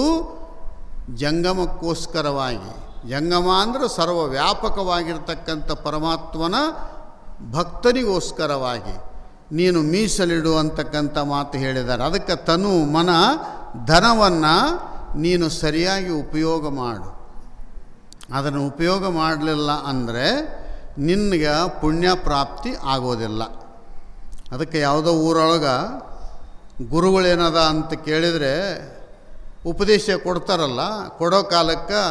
ಜಂಗಮಕ್ಕೋಸ್ಕರವಾಗಿ, ಜಂಗಮ ಅಂದರೆ ಸರ್ವವ್ಯಾಪಕವಾಗಿರ್ತಕ್ಕಂಥ ಪರಮಾತ್ಮನ ಭಕ್ತನಿಗೋಸ್ಕರವಾಗಿ ನೀನು ಮೀಸಲಿಡು ಅಂತಕ್ಕಂಥ ಮಾತು ಹೇಳಿದ್ದಾರೆ. ಅದಕ್ಕೆ ತನು ಮನ ಧನವನ್ನು ನೀನು ಸರಿಯಾಗಿ ಉಪಯೋಗ ಮಾಡು. ಅದನ್ನು ಉಪಯೋಗ ಮಾಡಲಿಲ್ಲ ಅಂದರೆ ನಿನಗೆ ಪುಣ್ಯ ಪ್ರಾಪ್ತಿ ಆಗೋದಿಲ್ಲ. ಅದಕ್ಕೆ ಯಾವುದೋ ಊರೊಳಗೆ ಗುರುಗಳೇನದ ಅಂತ ಕೇಳಿದರೆ ಉಪದೇಶ ಕೊಡ್ತಾರಲ್ಲ, ಕೊಡೋ ಕಾಲಕ್ಕೆ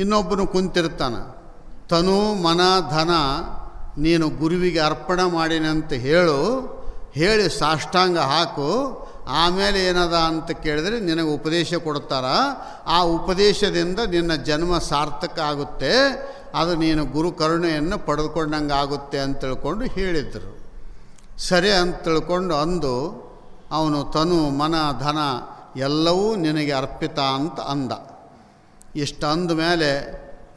ಇನ್ನೊಬ್ಬನು ಕುಂತಿರ್ತಾನೆ. ತನು ಮನ ಧನ ನೀನು ಗುರುವಿಗೆ ಅರ್ಪಣೆ ಮಾಡಿನಂತ ಹೇಳಿ ಸಾಷ್ಟಾಂಗ ಹಾಕು. ಆಮೇಲೆ ಏನದ ಅಂತ ಕೇಳಿದರೆ ನಿನಗೆ ಉಪದೇಶ ಕೊಡ್ತಾರ. ಆ ಉಪದೇಶದಿಂದ ನಿನ್ನ ಜನ್ಮ ಸಾರ್ಥಕ ಆಗುತ್ತೆ, ಅದು ನೀನು ಗುರು ಕರುಣೆಯನ್ನು ಪಡೆದುಕೊಂಡಂಗೆ ಆಗುತ್ತೆ ಅಂತ ತಿಳ್ಕೊಂಡು ಹೇಳಿದರು. ಸರಿ ಅಂತ ತಿಳ್ಕೊಂಡು ಅಂದು ಅವನು ತನು ಮನ ಧನ ಎಲ್ಲವೂ ನಿನಗೆ ಅರ್ಪಿತ ಅಂತ ಅಂದ. ಇಷ್ಟು ಅಂದ ಮೇಲೆ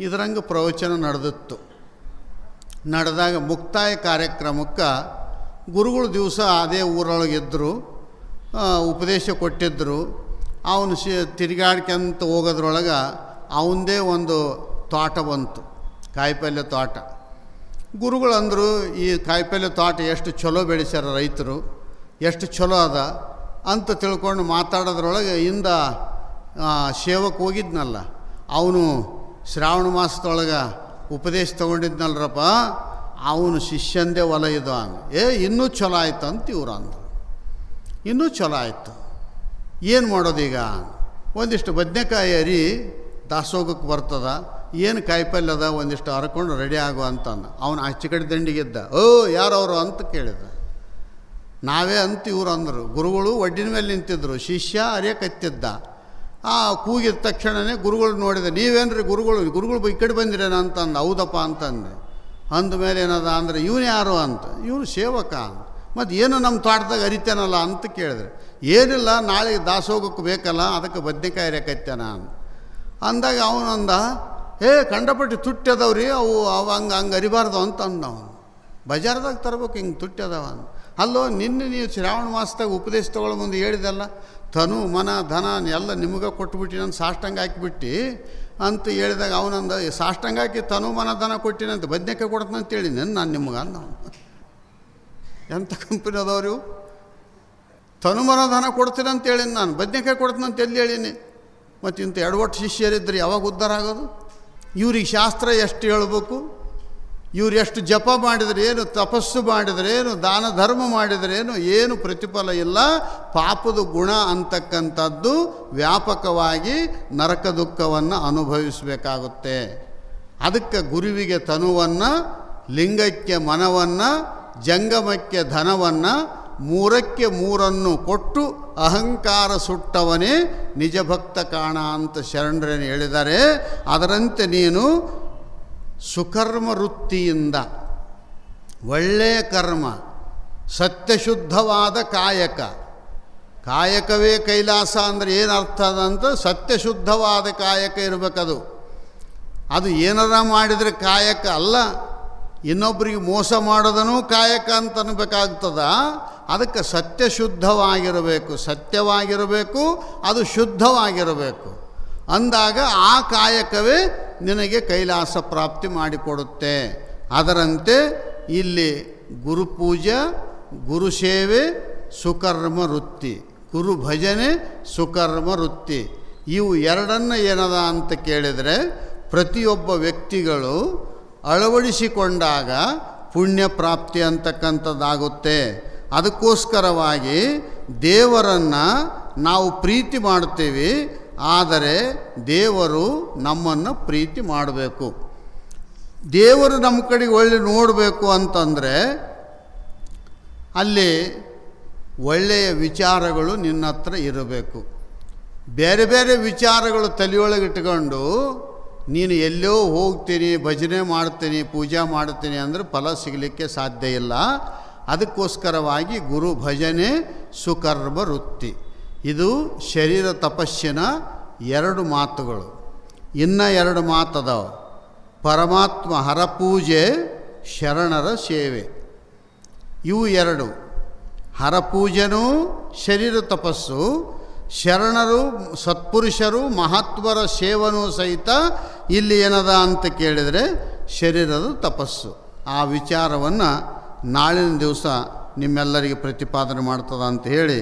ಇದರಂಗೆ ಪ್ರವಚನ ನಡೆದಿತ್ತು. ನಡೆದಾಗ ಮುಕ್ತಾಯ ಕಾರ್ಯಕ್ರಮಕ್ಕೆ ಗುರುಗಳು ದಿವಸ ಅದೇ ಊರೊಳಗಿದ್ದರು, ಉಪದೇಶ ಕೊಟ್ಟಿದ್ದರು. ಅವನು ತಿರುಗಾಡ್ಕೊಂತ ಹೋಗೋದ್ರೊಳಗೆ ಅವನದೇ ಒಂದು ತೋಟ ಬಂತು, ಕಾಯಿಪಲ್ಯ ತೋಟ. ಗುರುಗಳು ಅಂದರು, ಈ ಕಾಯಿಪಲ್ಯ ತೋಟ ಎಷ್ಟು ಚಲೋ ಬೆಳೆಸ್ಯಾರ ರೈತರು, ಎಷ್ಟು ಚಲೋ ಅದ ಅಂತ ತಿಳ್ಕೊಂಡು ಮಾತಾಡೋದ್ರೊಳಗೆ ಇಂದ ಸೇವಕ್ಕೆ ಹೋಗಿದ್ನಲ್ಲ, ಅವನು ಶ್ರಾವಣ ಮಾಸದೊಳಗೆ ಉಪದೇಶ ತೊಗೊಂಡಿದ್ನಲ್ರಪ್ಪ, ಅವನು ಶಿಷ್ಯಂದೇ ಹೊಲ ಇದು ಅಂದ. ಇನ್ನೂ ಚಲೋ ಆಯ್ತು ಅಂತ ಇವ್ರು ಅಂದರು. ಇನ್ನೂ ಚಲೋ ಆಯಿತು, ಏನು ಮಾಡೋದೀಗ? ಒಂದಿಷ್ಟು ಬದನೆಕಾಯಿ ಅರಿ ದಾಸೋಗಕ್ಕೆ ಬರ್ತದ, ಏನು ಕಾಯಿಪಲ್ಯ ಅದ ಒಂದಿಷ್ಟು ಹರ್ಕೊಂಡು ರೆಡಿ ಆಗು ಅಂತಂದ. ಅವನು ಆಚೆ ಕಡೆ ದಂಡಿಗಿದ್ದ. ಯಾರವರು ಅಂತ ಕೇಳಿದ. ನಾವೇ ಅಂತ ಇವ್ರು ಅಂದರು. ಗುರುಗಳು ಒಡ್ಡಿನ ಮೇಲೆ ನಿಂತಿದ್ದರು, ಶಿಷ್ಯ ಅರಿಯಕತ್ತಿದ್ದ. ಕೂಗಿದ ತಕ್ಷಣವೇ ಗುರುಗಳು ನೋಡಿದೆ. ನೀವೇನ್ರಿ ಗುರುಗಳು ಈ ಕಡೆ ಬಂದಿರೇನ ಅಂತಂದು. ಹೌದಪ್ಪ ಅಂತಂದೆ. ಅಂದಮೇಲೆ ಏನದ ಅಂದರೆ ಇವನು ಯಾರು ಅಂತ. ಇವನು ಸೇವಕ ಅಂತ. ಮತ್ತು ಏನು ನಮ್ಮ ತೋಟದಾಗ ಅರಿತೇನಲ್ಲ ಅಂತ ಕೇಳಿದ್ರೆ, ಏನಿಲ್ಲ ನಾಳೆಗೆ ದಾಸೋಗಕ್ಕೆ ಬೇಕಲ್ಲ, ಅದಕ್ಕೆ ಬದನೆಕಾಯಿ ಅರಿಯಕತ್ತೇನ ಅಂತ ಅಂದಾಗ ಅವನಂದ, ಕಂಡಪಟ್ಟು ತುಟ್ಟಿ ಅದಾವ್ರಿ, ಅವು ಹಂಗೆ ಅರಿಬಾರ್ದು ಅಂತ ಅಂದ. ಅವನು ಬಜಾರ್ದಾಗ ತರ್ಬೇಕು, ಹಿಂಗೆ ತುಟ್ಟಿ ಅದಾವ ಅಂತ. ಅಲ್ಲೋ ನಿನ್ನೆ ನೀವು ಶ್ರಾವಣ ಮಾಸದಾಗ ಉಪದೇಶ ತೊಗೊಳ್ಳೋ ಮುಂದೆ ಹೇಳಿದಲ್ಲ, ತನು ಮನ ಧನ ಎಲ್ಲ ನಿಮಗೆ ಕೊಟ್ಬಿಟ್ಟು ನಾನು ಸಾಷ್ಟಾಂಗ ಹಾಕಿಬಿಟ್ಟು ಅಂತ ಹೇಳಿದಾಗ ಅವನಂದ, ಸಾಷ್ಟಾಂಗ ಹಾಕಿ ತನು ಮನ ಧನ ಕೊಟ್ಟಿನಂತ ಬದನೆಕಾಯಿ ಕೊಡ್ತಾನಂತ ಹೇಳಿನಿ ನಾನು ನಿಮ್ಗೆ ಅಂದ. ಎಂಥ ಕಂಪನಿ ಅದಾವ್ರಿ ಇವು? ತನು ಮನ ಧನ ಕೊಡ್ತೀನಿ ಅಂತ ಹೇಳೀನಿ ನಾನು, ಬದನೆಕಾಯಿ ಕೊಡ್ತೀನಂತ ಎಲ್ಲಿ ಹೇಳೀನಿ? ಮತ್ತು ಇಂಥ ಎಡವಟ್ಟು ಶಿಷ್ಯರಿದ್ದರೆ ಯಾವಾಗ ಉದ್ಧಾರ ಆಗೋದು? ಇವ್ರಿಗೆ ಶಾಸ್ತ್ರ ಎಷ್ಟು ಹೇಳ್ಬೇಕು, ಇವ್ರು ಎಷ್ಟು ಜಪ ಮಾಡಿದ್ರೇನು, ತಪಸ್ಸು ಮಾಡಿದ್ರೇನು, ದಾನ ಧರ್ಮ ಮಾಡಿದ್ರೇನು, ಏನು ಪ್ರತಿಫಲ ಇಲ್ಲ. ಪಾಪದ ಗುಣ ಅಂತಕ್ಕಂಥದ್ದು ವ್ಯಾಪಕವಾಗಿ ನರಕ ದುಃಖವನ್ನು ಅನುಭವಿಸಬೇಕಾಗುತ್ತೆ. ಅದಕ್ಕೆ ಗುರುವಿಗೆ ತನುವನ್ನು, ಲಿಂಗಕ್ಕೆ ಮನವನ್ನು, ಜಂಗಮಕ್ಕೆ ಧನವನ್ನು, ಮೂರಕ್ಕೆ ಮೂರನ್ನು ಕೊಟ್ಟು ಅಹಂಕಾರ ಸುಟ್ಟವನೇ ನಿಜಭಕ್ತ ಕಾಣ ಅಂತ ಶರಣರೇನು ಹೇಳಿದ್ದಾರೆ. ಅದರಂತೆ ನೀನು ಸುಕರ್ಮ ವೃತ್ತಿಯಿಂದ ಒಳ್ಳೆಯ ಕರ್ಮ, ಸತ್ಯಶುದ್ಧವಾದ ಕಾಯಕವೇ ಕೈಲಾಸ ಅಂದರೆ ಏನು ಅರ್ಥ ಅದಂತ? ಸತ್ಯಶುದ್ಧವಾದ ಕಾಯಕ ಇರಬೇಕದು. ಅದು ಏನಾರ ಮಾಡಿದರೆ ಕಾಯಕ ಅಲ್ಲ, ಇನ್ನೊಬ್ಬರಿಗೆ ಮೋಸ ಮಾಡೋದನ್ನು ಕಾಯಕ ಅಂತ ಅನ್ಬೇಕಾಗ್ತದ. ಅದಕ್ಕೆ ಸತ್ಯಶುದ್ಧವಾಗಿರಬೇಕು, ಸತ್ಯವಾಗಿರಬೇಕು, ಅದು ಶುದ್ಧವಾಗಿರಬೇಕು. ಅಂದಾಗ ಆ ಕಾಯಕವೇ ನಿನಗೆ ಕೈಲಾಸ ಪ್ರಾಪ್ತಿ ಮಾಡಿಕೊಡುತ್ತೆ. ಅದರಂತೆ ಇಲ್ಲಿ ಗುರುಪೂಜೆ, ಗುರುಸೇವೆ, ಸುಕರ್ಮ ವೃತ್ತಿ, ಗುರು ಭಜನೆ, ಸುಕರ್ಮ ವೃತ್ತಿ, ಇವು ಎರಡನ್ನು ಏನದ ಅಂತ ಕೇಳಿದರೆ ಪ್ರತಿಯೊಬ್ಬ ವ್ಯಕ್ತಿಗಳು ಅಳವಡಿಸಿಕೊಂಡಾಗ ಪುಣ್ಯ ಪ್ರಾಪ್ತಿ ಅಂತಕ್ಕಂಥದ್ದಾಗುತ್ತೆ. ಅದಕ್ಕೋಸ್ಕರವಾಗಿ ದೇವರನ್ನು ನಾವು ಪ್ರೀತಿ ಮಾಡ್ತೀವಿ, ಆದರೆ ದೇವರು ನಮ್ಮನ್ನು ಪ್ರೀತಿ ಮಾಡಬೇಕು. ದೇವರು ನಮ್ಮ ಕಡೆಗೆ ಒಳ್ಳೆ ನೋಡಬೇಕು ಅಂತಂದರೆ ಅಲ್ಲಿ ಒಳ್ಳೆಯ ವಿಚಾರಗಳು ನಿನ್ನ ಹತ್ರ ಇರಬೇಕು. ಬೇರೆ ಬೇರೆ ವಿಚಾರಗಳು ತಲೆಯೊಳಗಿಟ್ಕೊಂಡು ನೀನು ಎಲ್ಲೋ ಹೋಗ್ತೀನಿ, ಭಜನೆ ಮಾಡ್ತೀನಿ, ಪೂಜೆ ಮಾಡ್ತೀನಿ ಅಂದರೆ ಫಲ ಸಿಗಲಿಕ್ಕೆ ಸಾಧ್ಯ ಇಲ್ಲ. ಅದಕ್ಕೋಸ್ಕರವಾಗಿ ಗುರು ಭಜನೆ, ಸುಕರ್ಮ ವೃತ್ತಿ, ಇದು ಶರೀರ ತಪಸ್ಸಿನ 2 ಮಾತುಗಳು. ಇನ್ನು 2 ಮಾತದಾವೆ. ಪರಮಾತ್ಮ ಹರಪೂಜೆ, ಶರಣರ ಸೇವೆ, ಇವು 2. ಹರಪೂಜೆನೂ ಶರೀರ ತಪಸ್ಸು, ಶರಣರು ಸತ್ಪುರುಷರು ಮಹಾತ್ಮರ ಸೇವನೂ ಸಹಿತ ಇಲ್ಲಿ ಏನದ ಅಂತ ಕೇಳಿದರೆ ಶರೀರದ ತಪಸ್ಸು. ಆ ವಿಚಾರವನ್ನು ನಾಳಿನ ದಿವಸ ನಿಮ್ಮೆಲ್ಲರಿಗೆ ಪ್ರತಿಪಾದನೆ ಮಾಡ್ತದ ಅಂತ ಹೇಳಿ